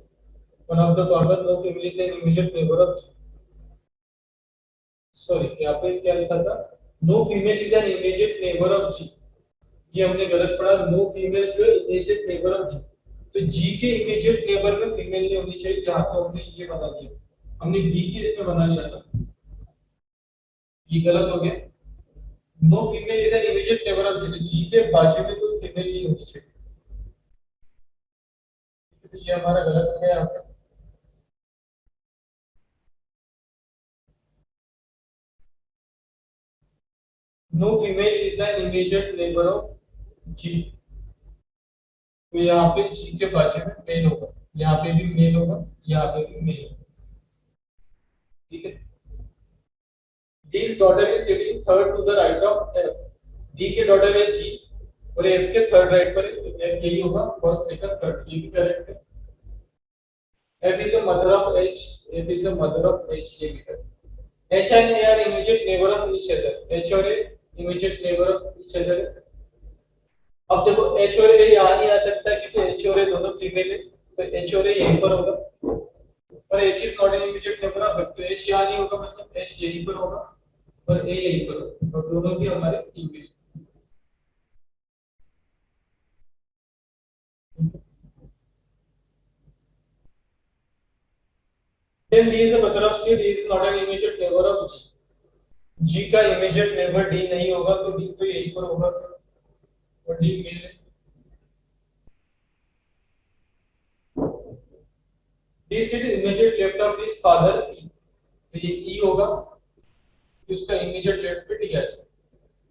one of the corner no female is an immediate neighbor of G, sorry यहाँ पे क्या लिखा था, no female is an immediate neighbor of G, ये हमने गलत पढ़ा, नो फीमेल जो है इमीडिएट नेबर ऑफ जी, तो जी के इमीडिएट नेबर में फीमेल नहीं होनी चाहिए, यहाँ तो हमने ये बना दिया, हमने बी के इसमें बना लिया था, ये गलत हो गया। No female is an immediate neighbour of G, G के बाजू में कोई फीमेल नहीं होनी चाहिए, तो ये हमारा गलत हो गया यहाँ पे। No female is an immediate neighbour of G, तो यहाँ पे जी के बाजू में मेल होगा, यहाँ पे भी मेल होगा, यहाँ पे भी मेल होगा, ठीक है। D's daughter is sitting third to the right of F, D के डॉटर है G और F के थर्ड राइट पर है, तो F यही होगा, फर्स्ट सेकंड थर्ड, ये भी करेक्ट है। F is a mother of H, F is a mother of H, ये भी correct. H and A are immediate neighbor of each other, H और A immediate neighbor of each other। अब देखो H और A यहाँ नहीं आ सकता क्योंकि H और A दोनों फीमेल है, तो H और A यहीं पर होगा, और H is not an immediate neighbor of F, तो H यहाँ नहीं होगा, मतलब H यहीं पर होगा, और ए यहीं पर हो, और दोनों भी हमारे female. Then D is the mother of C. D is not an immediate neighbor of G. G का immediate neighbor D नहीं होगा तो D तो यहीं पर होगा, और D मेल है। D sit immediate left of his father E. तो ये E होगा, तो उसका immediate left पे D आ जाएगा,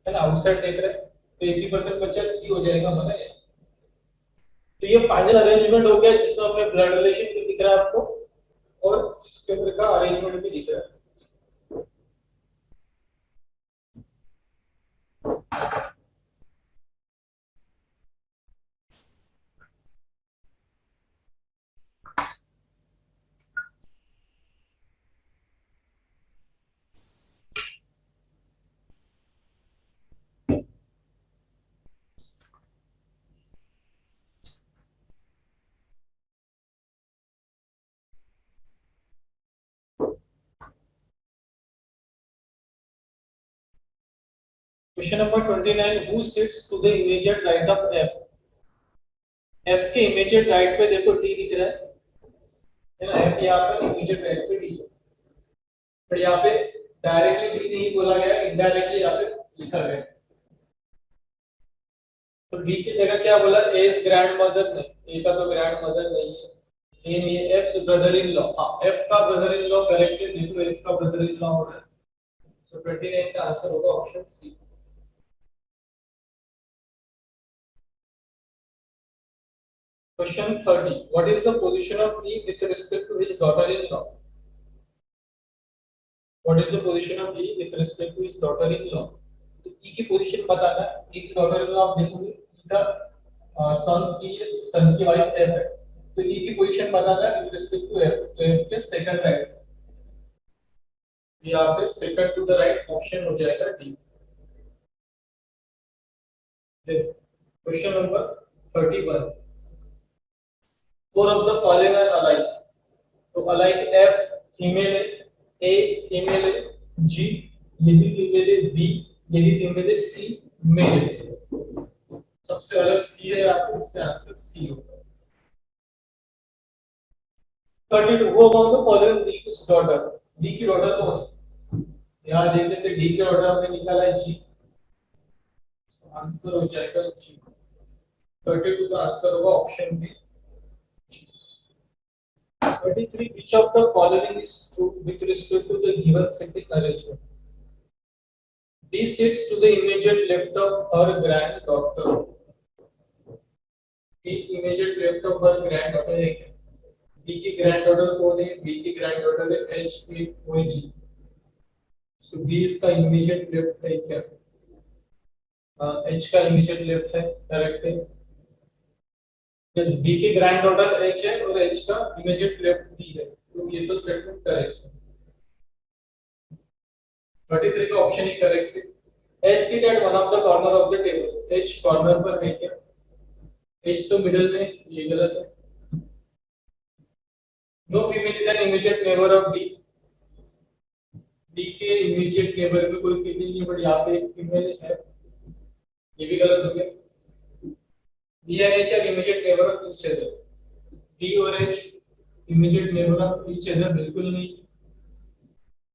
है ना। आउटसाइड देख रहे हैं तो 80% बच्चा C हो जाएगा हमारा ये। तो ये फाइनल अरेंजमेंट हो गया जिसमें अपने ब्लड रिलेशन भी दिख रहा है आपको, और इसके अंदर का अरेंजमेंट भी दिख रहा है। Question number 29, who sits to the immediate right of F। F के इमीडिएट राइट पे देखो D दिख रहा है ना। F यहाँ पर इमीडिएट राइट पे D है, पर यहाँ पे डायरेक्टली D नहीं बोला गया, इनडायरेक्टली यहाँ पे लिखा गया। तो D की जगह क्या बोला, एज ग्रैंड मदर नहीं, A का तो ग्रैंड मदर नहीं है, A नहीं है, F's ब्रदर इन लॉ। हाँ, F का ब्रदर इन लॉ करेक्ट है, देखो F का ब्रदर इन लॉ हो रहा है। सो 29 का आंसर होगा option C. Question 30. What is the position of E with respect to his daughter-in-law? What is the position of E with respect to his daughter-in-law? तो E की position बताना है। E की daughter-in-law आप देखोगे, E का सन C है, सन की वाइफ F है, तो E की पोजीशन बताना है with respect to F। तो F के सेकंड राइट, यहाँ पे second to the right option हो जाएगा D। Question number 31. Four of the following are alike. तो अलाइक F फीमेल है, A फीमेल है, G ये भी फीमेल है, B ये भी फीमेल है, C मेल है। सबसे अलग C है, आपको इसका आंसर C होगा। 32. Who among the following D's daughter? D की डॉटर कौन है? यहाँ देख लेते हैं, D की डॉटर हमने निकाला है G, आंसर हो जाएगा G। 32 का आंसर होगा option B. 33. Which of the following is true with respect to the given sitting arrangement? D sits to the immediate left of her granddaughter. D immediate left of her granddaughter है क्या? D की granddaughter कौन है? D की granddaughter है H A O G. So D इसका immediate left है क्या? H का immediate left है, correct है। Yes, D की granddaughter H है और H का immediate left D है, तो ये तो statement correct है। 33 का ऑप्शन ही करेक्ट है। H sit at one of the corner of the table. H corner पर है क्या? H तो मिडिल में, ये गलत है। No female is an immediate neighbor of D. D के immediate neighbor में कोई फीमेल नहीं, बट यहाँ पे एक फीमेल है, ये भी गलत हो गया। D and H are immediate neighbor of each other. D और H immediate neighbor of each other बिल्कुल नहीं,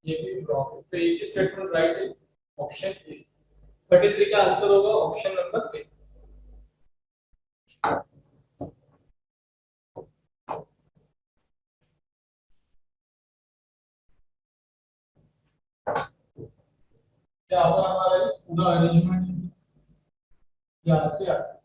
ये भी रॉन्ग है। तो एक ही स्टेटमेंट राइट है, ऑप्शन ए। 33 का आंसर होगा ऑप्शन नंबर ए। क्या होगा हमारा ये पूरा अरेंजमेंट यहाँ से आता है।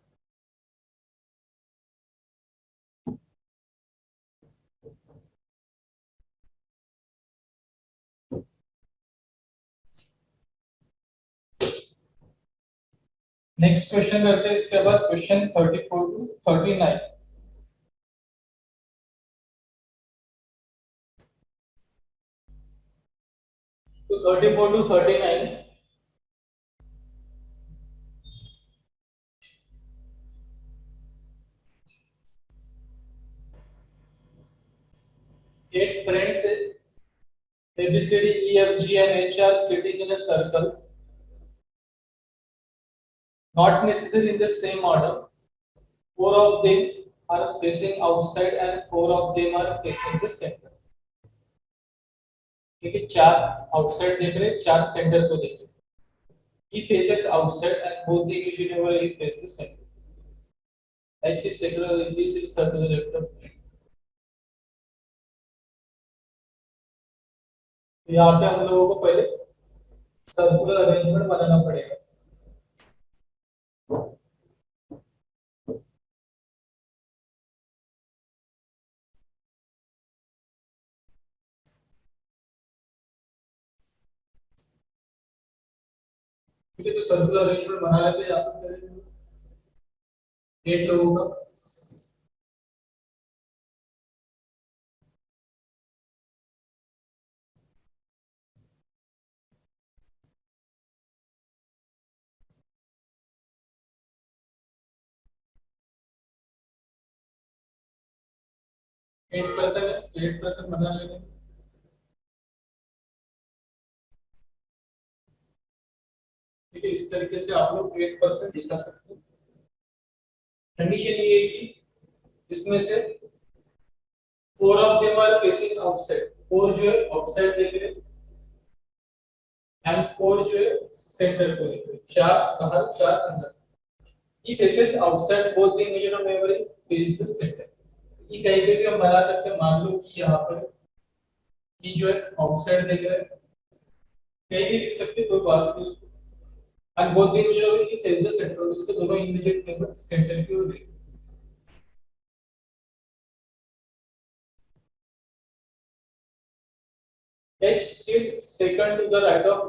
नेक्स्ट क्वेश्चन करते हैं, इसके बाद क्वेश्चन 34 टू 39। तो 34 to 39, eight friends A B C D E F G and H are sitting in a circle, not necessarily in the same order. Four of them are facing outside and four of them are facing the center. ठीक है, चार outside देख रहे हैं, चार centre को देख रहे हैं. He faces outside and both the imaginable he faces the center. H is circular, this is circular left of me. यहाँ पे हम लोगों को पहले सर्कुलर अरेंजमेंट बनाना पड़ेगा. ठीक है, तो सर्कुलर अरेंजमेंट बना लेते हैं. यहाँ पे 8 लोगों का. एट परसेंट बना लेंगे. ठीक है, इस तरीके से आप लोग 8% दिखा सकते हैं. कंडीशन ये है कि इसमें से 4 of them are facing outside. 4 जो है आउटसाइड देख रहे हैं एंड 4 जो है सेंटर को देख रहे हैं. 4 बाहर 4 अंदर. He faces outside both the image of memory face the center. ये कहीं पे भी हम बना सकते हैं. मान लो कि यहाँ पर ये जो है आउटसाइड देख रहे हैं, कहीं भी लिख सकते हैं, कोई बात नहीं उसको. And both the image of he face the centre. इसके दोनों इमेजेट मेंबर सेंटर की ओर देख. H sit second to the right of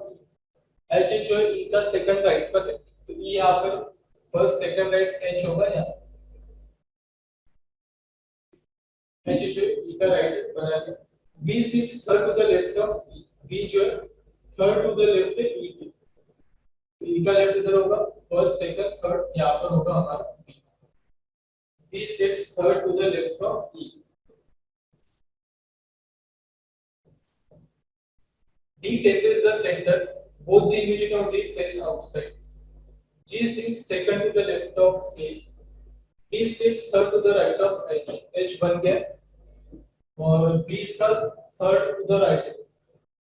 H जो है E का सेकंड राइट पर है, तो E यहाँ पर फर्स्ट सेकंड राइट H होगा. यहाँ H जो है E का राइट बना है. B sits third to the left of E. B जो है थर्ड टू द लेफ्ट है E के. E का लेफ्ट इधर होगा, फर्स्ट सेकंड थर्ड यहाँ पर होगा हमारा B. B sits third to the left of E. D faces the center. Both the images of D face outside. G sits second to the left of A. D sits third to the right of H. H बन गया और B इसका third to the right.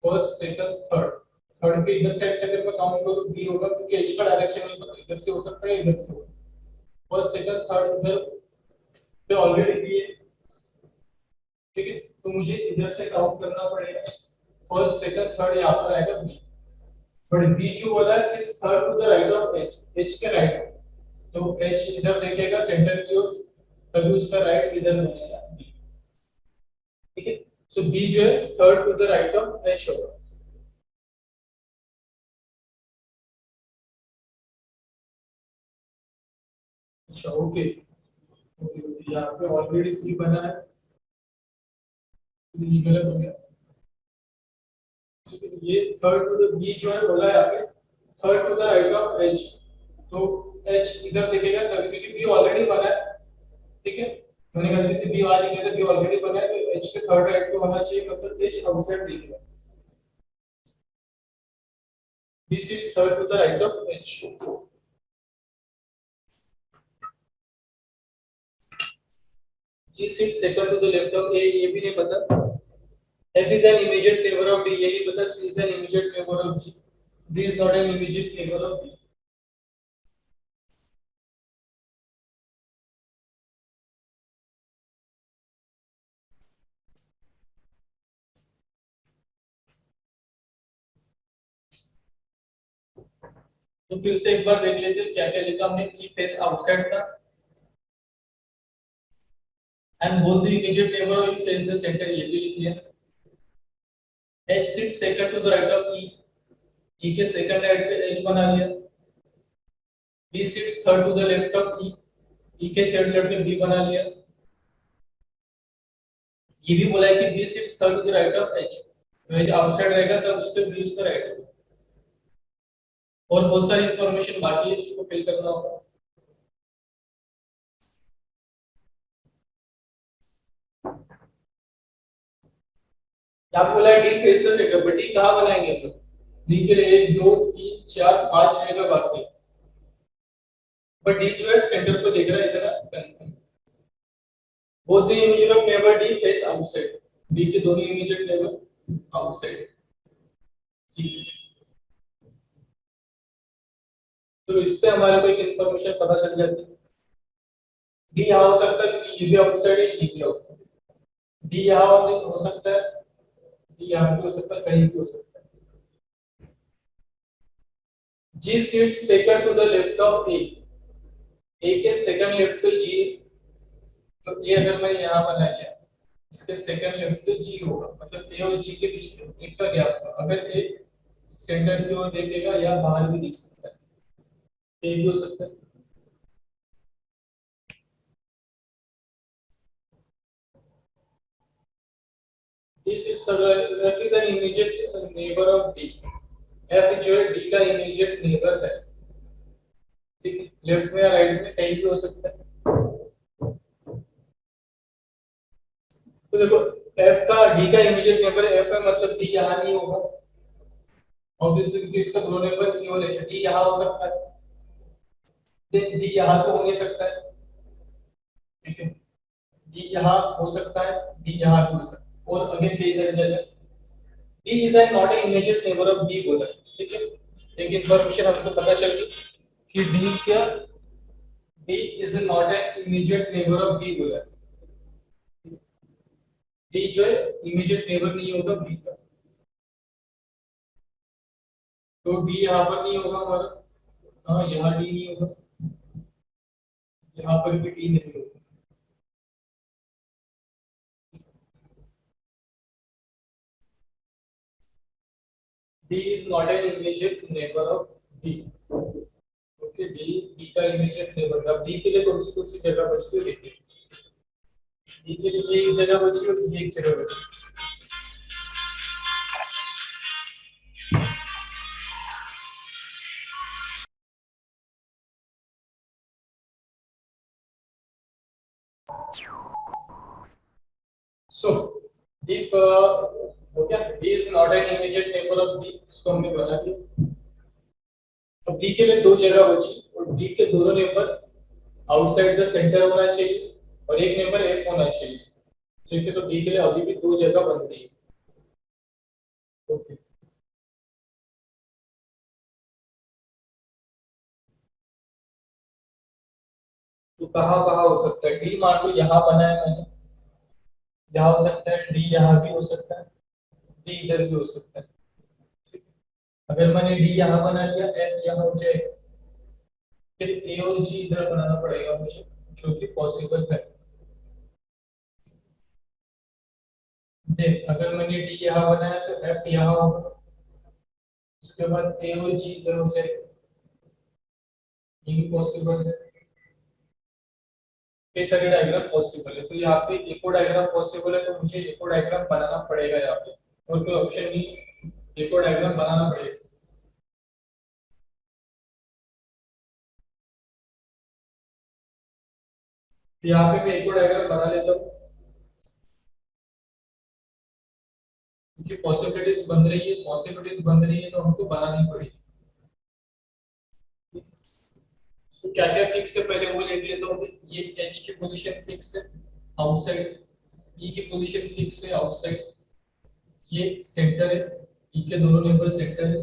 First second third. Third के इधर side से अगर मैं count करूं B होगा, क्योंकि H का डायरेक्शन नहीं पता, इधर से हो सकता है इधर से हो. फर्स्ट सेकंड थर्ड इधर पे ऑलरेडी B है. ठीक है, तो मुझे इधर से काउंट करना पड़ेगा. फर्स्ट सेकंड थर्ड यहाँ पर आएगा B. बट B जो बोला है six third to the right of H. H के राइट, तो H इधर देखेगा सेंटर की ओर, तभी उसका राइट इधर बनेगा B. ठीक है, सो B जो है third to the right of H होगा. अच्छा ओके. ओके, यहाँ पे ऑलरेडी B बना है, ये गलत हो गया. ये थर्ड टू द B जो है बोला है यहाँ पे third to the right of H, तो H इधर देखेगा तभी, क्योंकि B ऑलरेडी बना है. ठीक है, मैंने गलती से B आ लिया था, B ऑलरेडी बना है, तो H के थर्ड राइट पे होना चाहिए, मतलब H आउटसाइड दिखेगा. This is third to the right of H. G sits second to the left of A. ये भी नहीं पता. F is an immediate neighbor of D. ये नहीं पता. C is an immediate neighbor of G. D is not an immediate neighbor of D. तो फिर से एक बार देख लेते हैं क्या क्या लिखा हमने. E face outside था and both the immediate neighbor of E face the center. ये भी लिख लिया. H sits second to the right of E. E के second राइट पे H बना लिया. B sits third to the left of E. E के third left पे B बना लिया. ये भी बोला है कि B sits third to the right of H. तो H आउटसाइड रहेगा तब उसके B उसका राइट होगा. और बहुत सारी इंफॉर्मेशन बाकी है जिसको फिल करना होगा. यहाँ बोला है D face the centre, but D कहाँ बनाएंगे हम लोग? डी के लिए 1 2 3 4 5 जगह बाकी है, बट डी जो है सेंटर को देख रहा है इतना। Both the image of neighbour D face outside, D के दोनों इमीडिएट नेबर आउटसाइड। ठीक है, तो इससे हमारे को एक इंफॉर्मेशन पता चल जाती है। डी यहाँ हो सकता है कि ये भी आउटसाइड है, ये भी आउटसाइड है। डी यहाँ हो सकता है, डी यहाँ भी हो सकता है, कहीं भी हो सकता है। G sits second to the left of A, A के सेकंड लेफ्ट पे जी, तो ए अगर मैं यहाँ बना लिया, इसके सेकंड लेफ्ट पे जी होगा, मतलब ए और जी के बीच में एक का गैप होगा। अगर ए सेंटर की ओर देखेगा या बाहर भी दिख सकता है, ए भी हो सकता है। This is the F is an immediate neighbor of D. F जो है D का immediate neighbor है, ठीक है, लेफ्ट में या राइट में कहीं भी हो सकता है। तो देखो F का D का immediate neighbor F है, मतलब D यहाँ नहीं होगा, ऑब्वियसली क्योंकि इसका दोनों नेबर E और H, D यहाँ हो सकता है, देन D यहाँ तो हो नहीं सकता है, ठीक है, D यहाँ हो सकता है, D यहाँ भी हो सकता है, और अगेन कई सारी जगह D is not an immediate neighbor of D बोला, ठीक है। एक इंफॉर्मेशन हमको पता चल गई कि D क्या, D is not an immediate neighbor of D बोला, D जो है immediate neighbor नहीं होगा B का, तो D यहाँ पर नहीं होगा हमारा, हाँ यहाँ D नहीं होगा, यहाँ पर भी D नहीं होगा। D is not an immediate neighbor of D, okay, D का immediate neighbor, अब D के लिए कौन सी जगह बचती है देखिए, D के लिए ये एक जगह बची और ये एक जगह बची। So if okay, D is not an immediate neighbor of D, इसको हमने बना दिया। अब D के लिए दो जगह बची और D के दोनों नेबर आउटसाइड द सेंटर होना चाहिए और एक नेबर F होना चाहिए, ठीक है, तो D के लिए अभी भी दो जगह बन रही है, ओके। तो कहाँ कहाँ हो सकता है D, मान लो यहाँ बना है मैंने, यहाँ हो सकता है, D यहाँ भी हो सकता है, D इधर भी हो सकता है, ठीक है? अगर मैंने D यहाँ बना लिया, F यहाँ हो जाएगा, फिर A और G इधर बनाना पड़ेगा मुझे, जो कि पॉसिबल है। देख अगर मैंने D यहाँ बनाया तो F यहाँ होगा, उसके बाद A और G इधर हो जाएगा, ये भी पॉसिबल है। कई सारे डायग्राम पॉसिबल है, तो यहाँ पे इको डायग्राम पॉसिबल है, तो मुझे इको डायग्राम बनाना पड़ेगा यहाँ पे, और कोई ऑप्शन नहीं, इको डायग्राम बनाना पड़ेगा। तो यहाँ पे मैं इको डायग्राम बना लेता हूँ, क्योंकि पॉसिबिलिटीज बन रही है, पॉसिबिलिटीज बन रही है तो हमको बनानी पड़ेगी। तो क्या क्या फिक्स है पहले वो देख लेता हूँ। ये एच की पोजीशन फिक्स है आउटसाइड, ई की पोजीशन फिक्स है आउटसाइड, ये सेंटर है, ई के दोनों नेबर सेंटर है,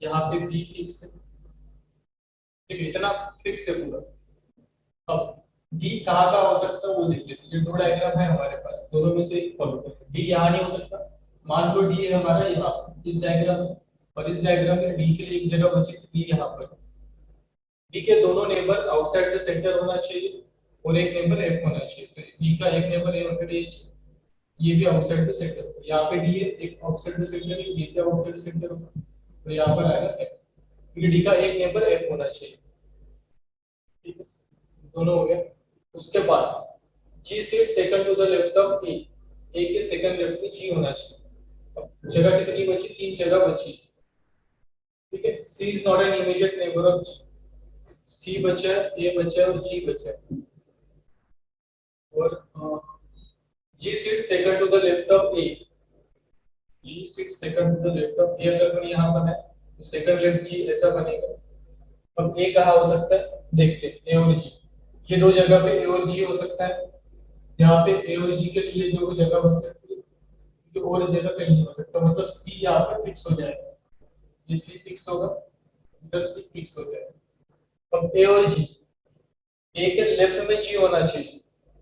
यहाँ पे बी फिक्स है, ठीक है, इतना फिक्स है पूरा। अब डी कहाँ का हो सकता है वो देख लेते हैं, ये दो डायग्राम है हमारे पास, दोनों में से एक फॉलो करें। डी यहाँ नहीं हो सकता, मान लो डी है हमारा यहाँ इस डायग्राम में, और इस डायग्राम में डी के लिए एक जगह बची थी, डी यहाँ पर। डी के दोनों नेबर आउटसाइड द सेंटर होना चाहिए और एक नेबर एफ होना चाहिए, तो डी का एक नेबर ए और ये भी आउटसाइड द सेंटर होगा। यहाँ पे डी है, एक आउटसाइड द सेंटर है, ये भी आउटसाइड द सेंटर होगा, तो यहाँ पर आएगा एफ, क्योंकि डी का एक नेबर एफ होना चाहिए, ठीक है, दोनों हो गए। उसके बाद G sit second to the left of A, A के सेकंड लेफ्ट में जी होना चाहिए। अब जगह कितनी बची, तीन जगह बची, ठीक है। C is not an immediate neighbour of G, C बचा है, ए बचा है और जी बचा है, और G sit second to the left of A, G 6 second to the left of A अगर मैंने यहाँ बनाया तो सेकंड लेफ्ट जी ऐसा बनेगा। अब ए कहाँ हो सकता है देखते हैं, ए और जी ये दो जगह पे ए और जी हो सकता है। यहाँ पे ए और जी के लिए जो जगह बन सकती है तो और इस जगह पे नहीं हो सकता, मतलब सी यहाँ पे फिक्स हो जाएगा। ये सी फिक्स होगा, इधर सी फिक्स हो जाएगा। अब ए और जी, ए के लेफ्ट में जी होना चाहिए।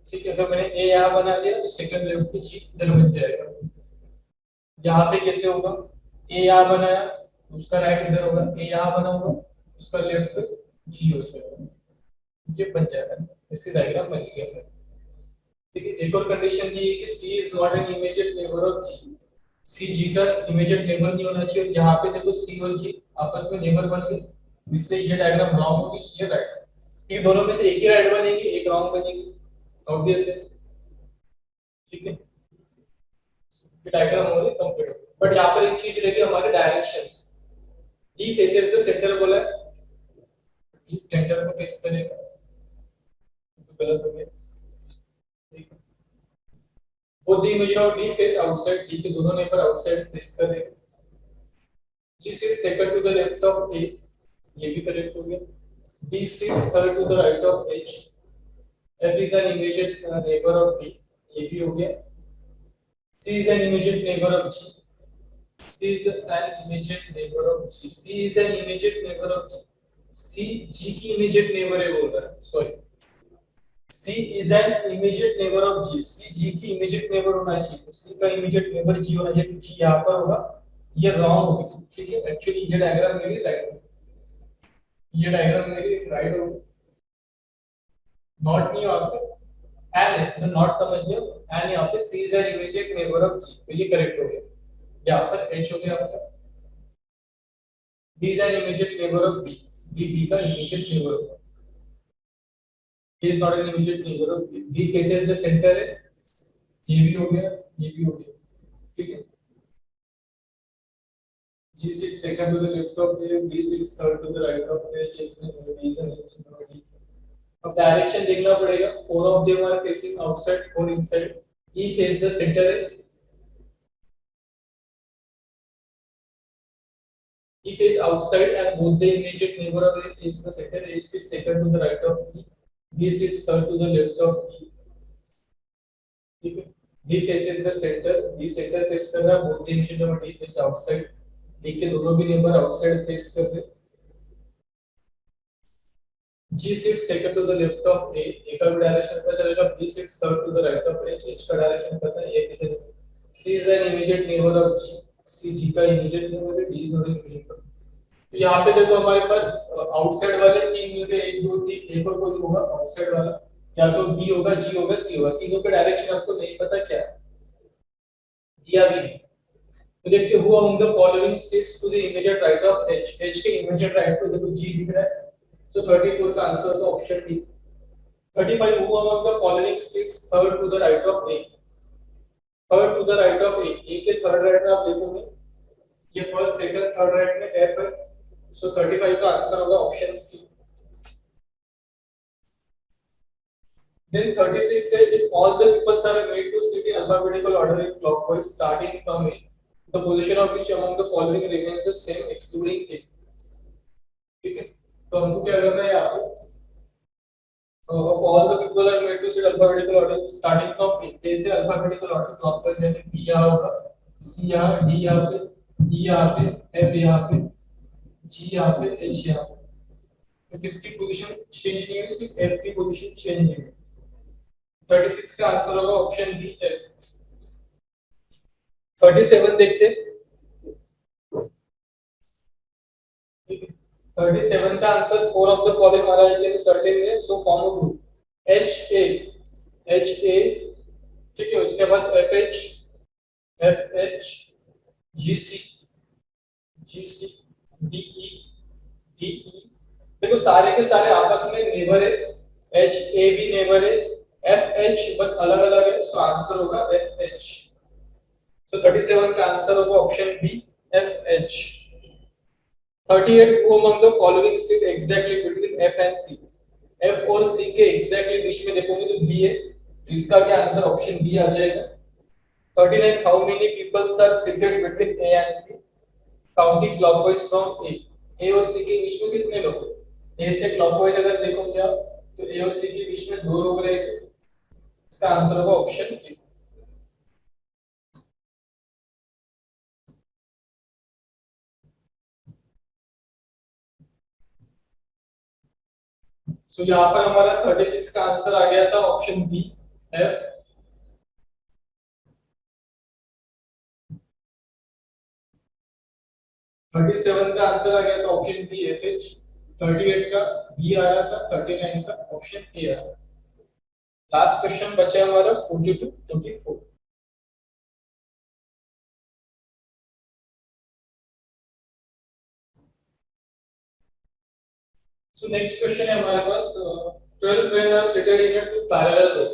ठीक है, अगर मैंने ए यहाँ बना दिया तो सेकंड लेफ्ट पे जी इधर बन जाएगा। यहाँ पे कैसे होगा, ए यहाँ बनाया उसका राइट इधर होगा, ए यहाँ बना होगा उसका लेफ्ट पे जी हो जाएगा। ये बन जाएगा, इसकी डायग्राम बन गया है। ठीक है, एक और कंडीशन दी है कि C is not an immediate neighbour of G. C G का इमीडिएट नेबर नहीं होना चाहिए। यहाँ पे देखो सी और जी आपस में नेबर बन गए, इसलिए ये डायग्राम रॉन्ग होगी, ये राइट। ये दोनों में से एक ही राइट बनेगी, एक रॉन्ग बनेगी, ऑब्वियस है। ठीक है, ये डायग्राम हो गई कंप्लीट। बट यहाँ पर एक चीज रहेगी हमारे directions. D faces the centre बोला है, डी सेंटर को फेस करेगा, तो गलत हो गया। ठीक है, both the image of D face outside, D के दोनों नेबर आउटसाइड फेस कर रहे हैं। G sits second to the left of A, ये भी करेक्ट हो गया। B sits third to the right of H, F is an immediate neighbor of D, ये भी हो गया। C is an immediate neighbor of G, C is an immediate neighbor of G, C is an immediate neighbor of G, C G की immediate neighbor है बोल रहा है, sorry. C is an immediate neighbor of G, C G की immediate neighbor होना चाहिए, तो C का immediate neighbor G होना चाहिए, तो G यहाँ पर होगा, ये रॉन्ग होगी। ठीक है, एक्चुअली ये डायग्राम मेरी राइट होगी, ये डायग्राम मेरी राइट होगी। नॉट नहीं यहाँ पे एन है, तो नॉट समझ लियो, एन यहाँ पे C is an immediate neighbor of G, तो ये करेक्ट हो गया। यहाँ पर H हो गया आपका, D is an immediate neighbor of B, B का immediate neighbor होगा। A is not an immediate neighbor of B, B faces the center है, ये भी हो गया, ये भी हो गया। ठीक है, G sits second to the left of A, B sits third to the right of A, H is an immediate। अब डायरेक्शन देखना पड़ेगा, four of them are facing outside, four inside. E face the centre है, E face outside and both the immediate neighbor of A face the center. H sits second to the right of E, B sits third to the left of E। ठीक है, D faces the center, D center face कर रहा है, both the immediate neighbor D face outside, D के दोनों भी neighbour outside face कर रहे हैं। G sits second to the left of A, A का भी डायरेक्शन पता चलेगा, B sits third to the right of H, H का डायरेक्शन पता है, A किसे, C is an immediate neighbor of G, C G का immediate neighbor है, D is not an immediate neighbor। तो यहाँ पे देखो हमारे पास आउटसाइड वाले तीन मिल गए, 1 2 3, एक और कोई होगा आउटसाइड वाला, या तो B होगा, G होगा, C होगा। तीनों के डायरेक्शन आपको नहीं पता क्या दिया भी नहीं। तो देखते हैं, who among the following sits to the immediate right of H, H के immediate right पे देखो G दिख रहा है, तो 34 का आंसर होगा option D. 35, who among the following sits third to the right of A, third to the right of A, A के थर्ड राइट में आप देखोगे ये फर्स्ट सेकंड थर्ड राइट में F है, सो 35 का आंसर होगा option C. Then 36 says if all the peoples are made to sit in alphabetical order in clockwise starting from A, the position of which among the following remains the same excluding A। ठीक है, तो हमको क्या करना है यहाँ पे, of all the people are made to sit alphabetical order starting from A, A से alphabetical order clockwise यानी B यहाँ होगा, C यहाँ, D यहाँ पे, E यहाँ पे, F यहाँ पे, G यहाँ पे, H यहाँ पे। तो किसकी पोजीशन चेंज नहीं हुई, सिर्फ F की पोजीशन चेंज नहीं हुई। 36 का आंसर होगा ऑप्शन बी F। 37 देखते हैं। 37 का answer four of the following आ रहा है कि सर्टेन है, so form a group H A, ठीक है, उसके बाद F H G C D E। देखो सारे के सारे आपस में नेबर है, H A भी नेबर है, F H बट अलग अलग है, सो आंसर होगा F H। सो 37 का आंसर होगा option B F H। 38, who among the following sit exactly between F and C, F और C के exactly बीच में देखोगे तो B है, तो इसका क्या आंसर ऑप्शन बी आ जाएगा। 39. How many people are seated between A and C? Counting clockwise from A. A और C के बीच में कितने लोग हैं? A से clockwise अगर देखोगे आप तो A और C के बीच में 2 लोग रहेंगे. इसका आंसर होगा ऑप्शन ए. सो यहाँ पर हमारा 36 का आंसर आ गया था ऑप्शन बी एफ. 37 का आंसर आ गया था ऑप्शन बी एफ एच. 38 का बी आ रहा था. 39 का ऑप्शन ए आ रहा था. लास्ट क्वेश्चन बचा हमारा 42 44. So next question है हमारे पास 12 friends are seated in a two parallel row.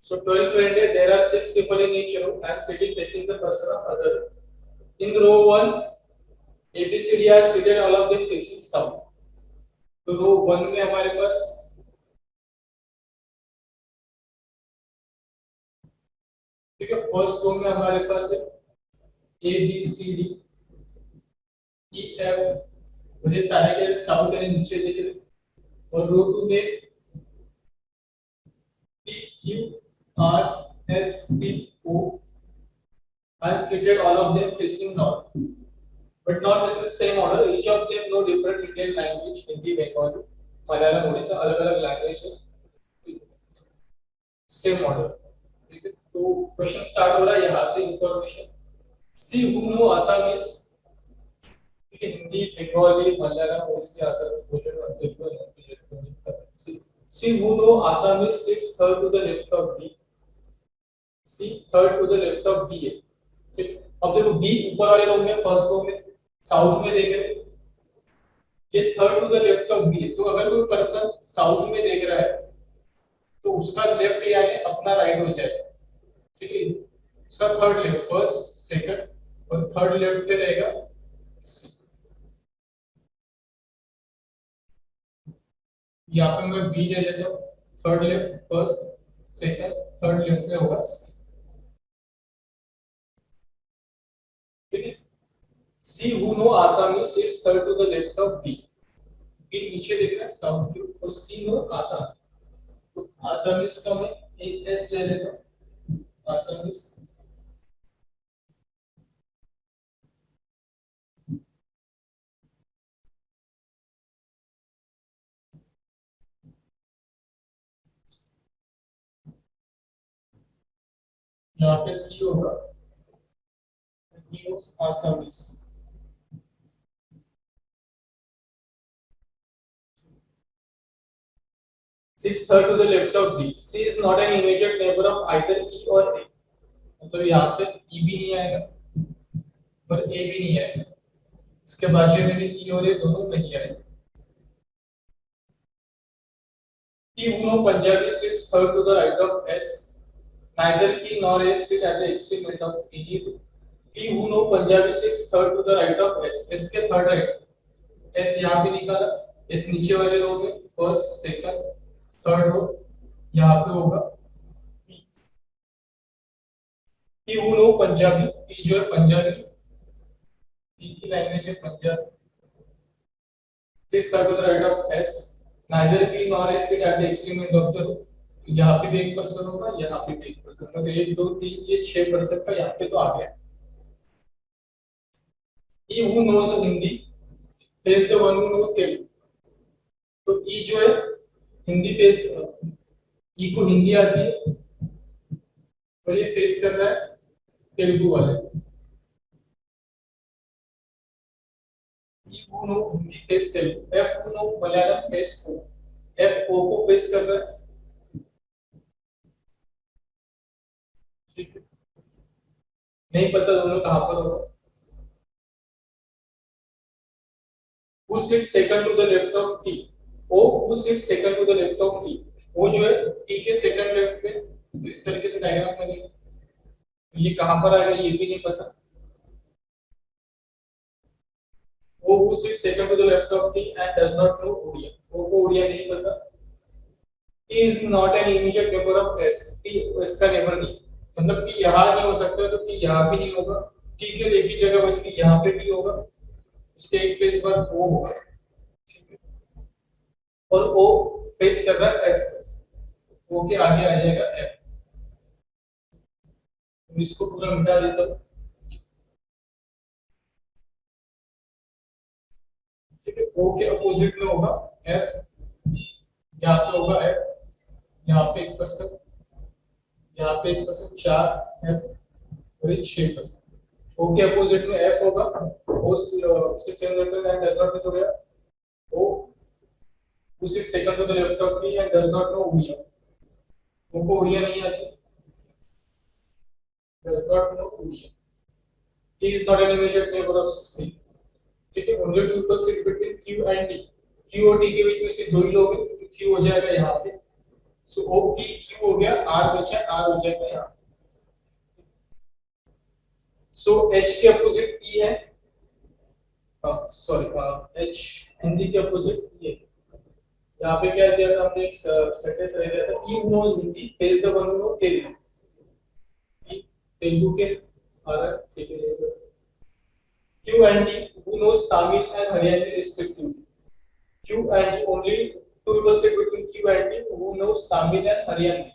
So 12 friends है, there are 6 people in each row and sitting facing the person of other row. In row 1 A B C D are seated all of them facing south. तो रो 1 में हमारे पास ठीक है first row में हमारे पास है A B C D E F ये सारे के साउथ के नीचे देख रहे. और रो 2 में P Q R S T O are seated all of them facing north, but not necessarily same order. Each of them know different Indian language, Hindi, Bengali, Malayalam, Odisha, अलग-अलग language है. Same order. ठीक है. तो question start हो रहा है यहाँ से information. See who know Assamese. ठीक है. Hindi, Bengali, Malayalam, Odissi, Assamese, Gujarati, Telugu, See who know Assamese sits third to the left of B. C third to the left of B है. ठीक. अब देखो B ऊपर वाले रो में फर्स्ट रो में साउथ में देख रहे हैं. ये third to the left of B है. तो अगर कोई पर्सन साउथ में देख रहा है तो उसका लेफ्ट यानी अपना राइट हो जाएगा. ठीक है. उसका थर्ड लेफ्ट फर्स्ट सेकंड और थर्ड लेफ्ट पे रहेगा. यहाँ पे मैं बी ले लेता हूँ. Third left first second third left पे होगा. ठीक है. See who know Assami sits third to the left of B. B नीचे देख रहा है साउथ की और सी नो आसाम. तो आसामीज का मैं एक एस ले लेता हूँ. आसामीज यहाँ पे सी होगा. Assamese. C is third to the left of D. C is not an immediate neighbor of either E or A. मतलब यहाँ पे E भी नहीं आएगा और A भी नहीं आएगा. इसके बाजू में भी E और A दोनों नहीं आएंगे. P who know Punjabi sits third to the right of S. Neither P nor A sit at the extreme end of any row. P who know Punjabi sits third to the right of S. S के third right. S यहाँ पे निकाला. S नीचे वाले रो में first second third row यहाँ पे होगा. P who know Punjabi. P जो है पंजाबी. P की लैंग्वेज है Punjabi. Sits third to the right of S. Neither P nor S sit at the extreme end of the row. यहाँ पे भी एक पर्सन होगा यहाँ पे भी एक पर्सन होगा. तो 1 2 3 ये 6 पर्सन का यहाँ पे तो आ गया. E who knows Hindi is the one who knows Telugu. तो E जो है हिंदी फेस E को हिंदी आती है और ये फेस कर रहा है तेलुगु वाले. E who know Hindi face Telugu. F who know Malayalam face O. F O को फेस कर रहा है. ठीक है. नहीं पता दोनों कहाँ पर होगा. Who sits second to the left of T? O who sits second to the left of T? वो जो है T के सेकंड लेफ्ट पे इस तरीके से डायग्राम बनेगा. ये कहाँ पर आएगा ये भी नहीं पता. O who sits second to the left of T and does not know Odia. O को ओडिया नहीं पता. T is not an immediate neighbor of S. T इसका नेबर नहीं. मतलब कि यहाँ नहीं हो सकता तो कि यहाँ भी नहीं होगा। टी के एक ही जगह बच गई, यहाँ पे टी होगा, उसके एक प्लेस पर ओ होगा। ठीक है, और ओ फेस कर रहा है एफ, ओ के आगे आ जाएगा एफ। तो इसको पूरा मिटा देता हूँ। ठीक है, ओ के अपोजिट में होगा एफ, यहाँ पे होगा एफ, यहाँ पे 1%, यहाँ पे 1% 4 एफ और ये 6%। ओ के अपोजिट में एफ होगा, O 600 and does not miss हो गया, O 26 second to the left of me and does not know Odia, O को उड़िया नहीं आती, does not know Odia, he is not an immediate neighbor of C। ठीक है, only two people sit between Q and D, Q और D के बीच में सिर्फ दो ही लोग हैं, तो Q हो जाएगा यहाँ पे, सो O P Q हो गया, R बचा, R हो जाएगा यहाँ। सो H के अपोजिट E है, सॉरी H हिंदी के अपोजिट E है। यहाँ पे क्या दिया था हमने, एक सेंटेंस रह गया था, E who knows Hindi pays the one who knows Telugu। E Telugu के आ रहा है, ठीक है। Q and D who knows Tamil and Haryanvi respectively। Q and D only two people sit between Q and D who knows Tamil and Haryanvi।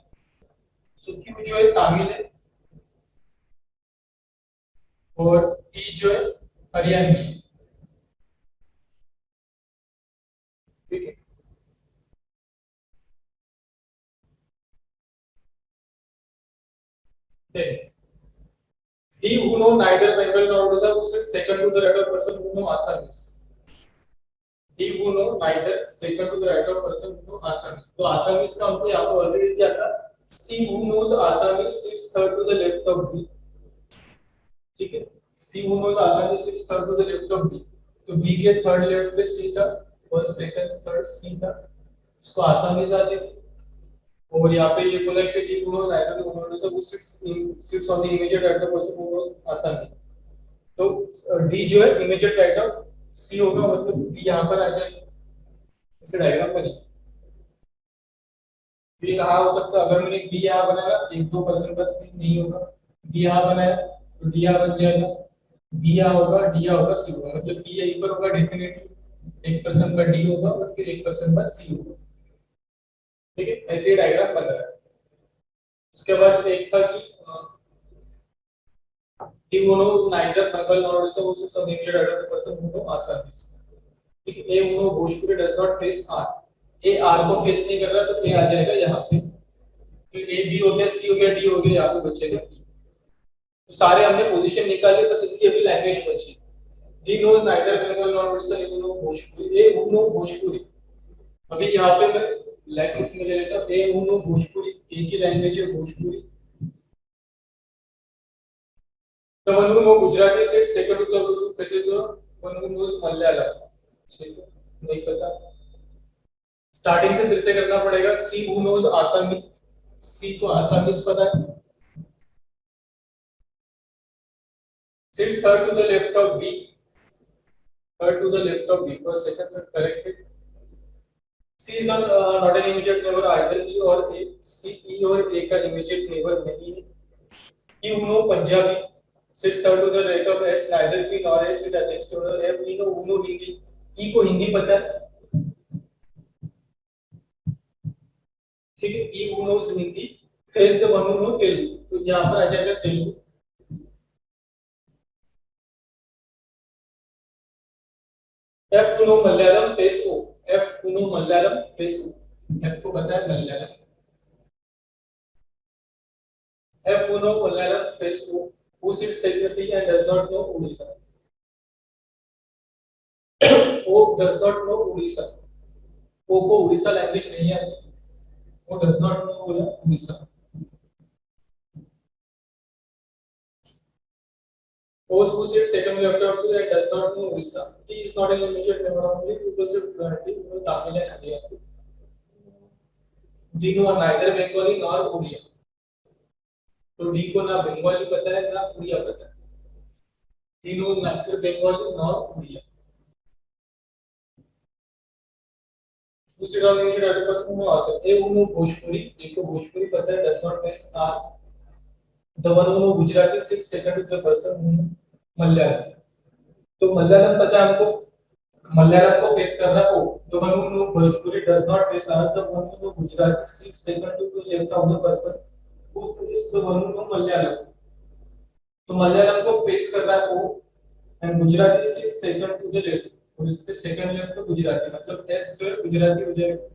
So Q जो है तमिल है और T जो है हरियाणवी। ठीक है, then D who know neither Bengal nor Odisha who sits second to the right of person who know Assamese। D who know neither second to the right of person who know Assamese। तो Assamese का हमको यहाँ पे already दिया था। C who knows Assamese sits third to the left of D। ठीक है, C who knows Assamese sits third to the left of B। तो B के थर्ड लेफ्ट पे C था, फर्स्ट सेकंड थर्ड C था, इसको आसामीज आ जाएगी। और यहाँ पे ये बोला कि डी गुणों राइटर गुणों से वो six on the immediate right of person गुणों आसामी। तो डी जो है इमीडिएट राइट ऑफ सी होगा, मतलब डी यहाँ पर आ जाएगा, इसे डायग्राम बनेगा। ये कहाँ हो सकता है, अगर मैंने डी यहाँ बनाया 1-2% बस सी नहीं होगा, डी यहाँ बनाया तो डी यहाँ बन जाएगा, डी यहाँ होगा, डी यहाँ होगा, सी होगा, मतलब डी यहीं पर होगा डेफिनेटली, 1% पर डी होगा और फिर 1% पर सी होगा। ठीक है, ऐसे डायग्राम बन रहा है। उसके बाद एक था कि he who knows neither Bengal nor Odisha who sits on the immediate right of the person who knows Assamese। ठीक है, A who knows Bhojpuri does not face R। A R को फेस नहीं कर रहा तो A आ जाएगा यहाँ पे, तो A B हो गया, C हो गया, D हो गया, यहाँ पे बचेगा E। तो सारे हमने पोजीशन निकाले, बस इनकी अभी लैंग्वेज बची। He knows neither Bengal nor Odisha, he knows Bhojpuri, A who knows Bhojpuri। अभी यहाँ पे मैं लैंग्वेज में ले लेता हूँ, A who knows Bhojpuri, A की लैंग्वेज है Bhojpuri. Someone who knows Gujarati sits second to the person faces the one who knows Malayalam। ठीक है, नहीं पता, स्टार्टिंग से फिर से करना पड़ेगा। सी हु नोज आसामी, सी को आसामीज पता है, sit third to the left of B, third to the left of B, first second third corrected. C is not an immediate neighbour either E और ए, सी ई और ए का इमीडिएट नेबर नहीं है। E who know Punjabi sits third to the right of S, neither P nor S sit next to the F। E know उनो Hindi, E को हिंदी पता है, ठीक है, E who knows Hindi face the one who know Telugu, तो यहाँ पर आ जाएगा Telugu. F who know Malayalam face O, F who know Malayalam face O, F को पता है Malayalam, F who know Malayalam face O, who sits secretly and does not know Odisha। O does not know Odisha, O को Orissa language नहीं आती, वो does not know Odisha। Those who sit second left of you and does not know Odisha, he is not an immediate member of the people sit fluently in Tamil and Haryanvi। D know neither Bengali nor Odia, तो D को ना बंगाली पता है ना उड़िया पता है। D knows neither Bengali nor Odia। दूसरी बात मुझे डाटा पास में आ सकते हैं, वो भोजपुरी, एक को भोजपुरी पता है, does not miss R। The one who know Gujarati sits second to the person who know Malayalam. तो मलयालम पता है हमको, मलयालम को फेस कर रहा है वो, the one who know Bhojpuri does not face another one who know Gujarati sits second to the left of the person who is the one who know Malayalam. तो मलयालम को फेस कर रहा है वो, and Gujarati sits second to the left, और इसके second left पे गुजराती, मतलब एस जो है गुजराती हो जाएगा,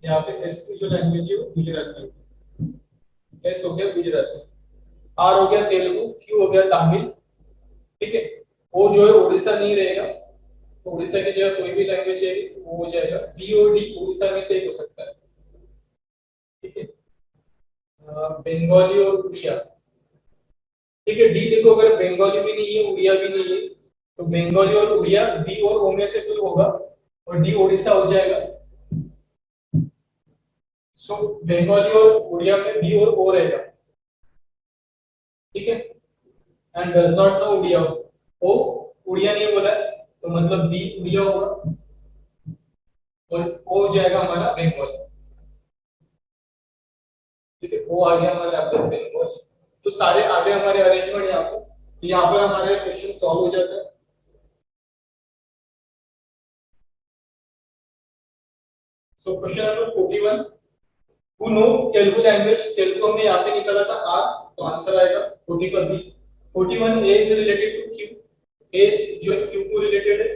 यहाँ पे एस की जो लैंग्वेज है वो गुजराती है, एस हो गया गुजराती, आर हो गया तेलुगु, क्यू हो गया तमिल, ठीक है। ओ जो है उड़ीसा नहीं रहेगा, तो उड़ीसा की जगह कोई भी लैंग्वेज है वो हो जाएगा, बी और डी उड़ीसा में से एक हो सकता है, ठीक है। बंगाली और उड़िया, ठीक है। डी देखो, अगर बंगाली भी नहीं है उड़िया भी नहीं है, तो बंगाली और उड़िया बी और ओ में से कोई होगा, और डी उड़ीसा हो जाएगा। सो बंगाली और उड़िया में बी और ओ रहेगा, ठीक है। And does not know Odia, O Odia नहीं बोला है, तो मतलब बी उड़िया होगा, और ओ हो जाएगा हमारा बंगाली, ठीक है। ओ आ गया हमारे यहाँ पे बंगाली। तो सारे आगे हमारे अरेंजमेंट यहाँ पे, तो यहाँ पर हमारे क्वेश्चन सॉल्व हो जाता है। सो question number 41, who know Telugu language, Telugu हमने यहाँ पे निकाला था आर, तो आंसर आएगा 40 का B. 41 A is related to Q, A जो है क्यू को रिलेटेड है,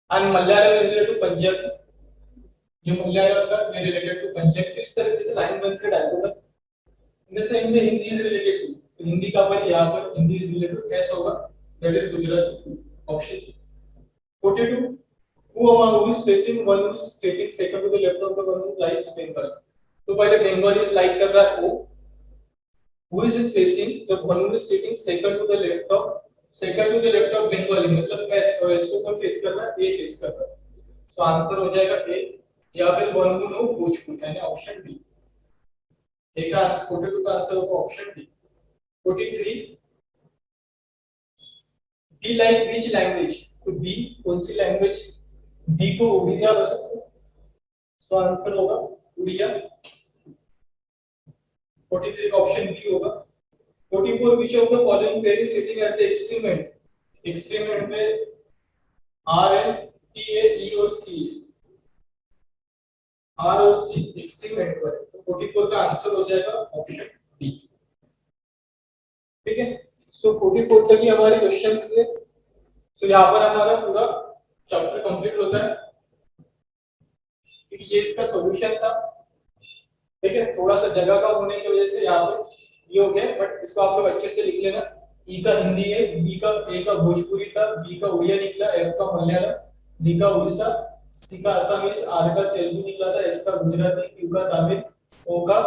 and Malayalam is related to Punjabi, ये मलयालम का रिलेटेड टू पंजाबी। तो इस तरीके से लाइन बनकर डायगोनल, जैसे Hindi, Hindi is related to, तो हिंदी का पर यहाँ पर Hindi is related to S होगा, that is Gujarati, option 42, who among who is facing one who is sitting second to the left of the one who likes Bengal, तो पहले बंगाली इज लाइक कर रहा है वो, who is it facing the one who is sitting second to the left of, second to the left of Bengali, मतलब S, और S को कौन फेस कर रहा है, ए फेस कर रहा है, तो आंसर हो जाएगा ए, या फिर वन who know भोजपुरी, यानी ऑप्शन डी, ए का आंसर 42 का आंसर होगा option D. 43, be like which language, तो बी कौन सी लैंग्वेज, बी को उड़िया पसंद है, तो आंसर होगा उड़िया, 43 का ऑप्शन बी होगा। 44, which of the following pair is sitting at the extreme end, extreme end पे आर एन टी ए ई और सी, आर और सी एक्सट्रीम एंड पर, तो 44 का आंसर हो जाएगा ऑप्शन डी, ठीक है। सो 44 तक ही हमारे क्वेश्चंस थे। सो यहाँ पर हमारा पूरा चैप्टर कंप्लीट होता है, ये इसका सॉल्यूशन था, ठीक है। थोड़ा सा जगह का होने की वजह से यहाँ पे ये हो गया, बट इसको आप लोग अच्छे से लिख लेना। ई का हिंदी है, बी का, ए का भोजपुरी था, बी का उड़िया निकला, एफ का मलयालम, डी का उड़ीसा, सी का असमीज, आर का तेलुगु निकला था, एस का गुजराती, क्यू का तमिल, ओ का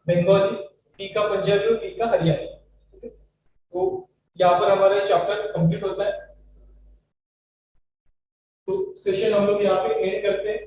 बंगाली, पी का पंजाबी और टी का हरियाणवी, ठीक है। तो यहाँ पर हमारा चैप्टर कंप्लीट होता है, तो सेशन हम लोग यहाँ पे एंड करते हैं।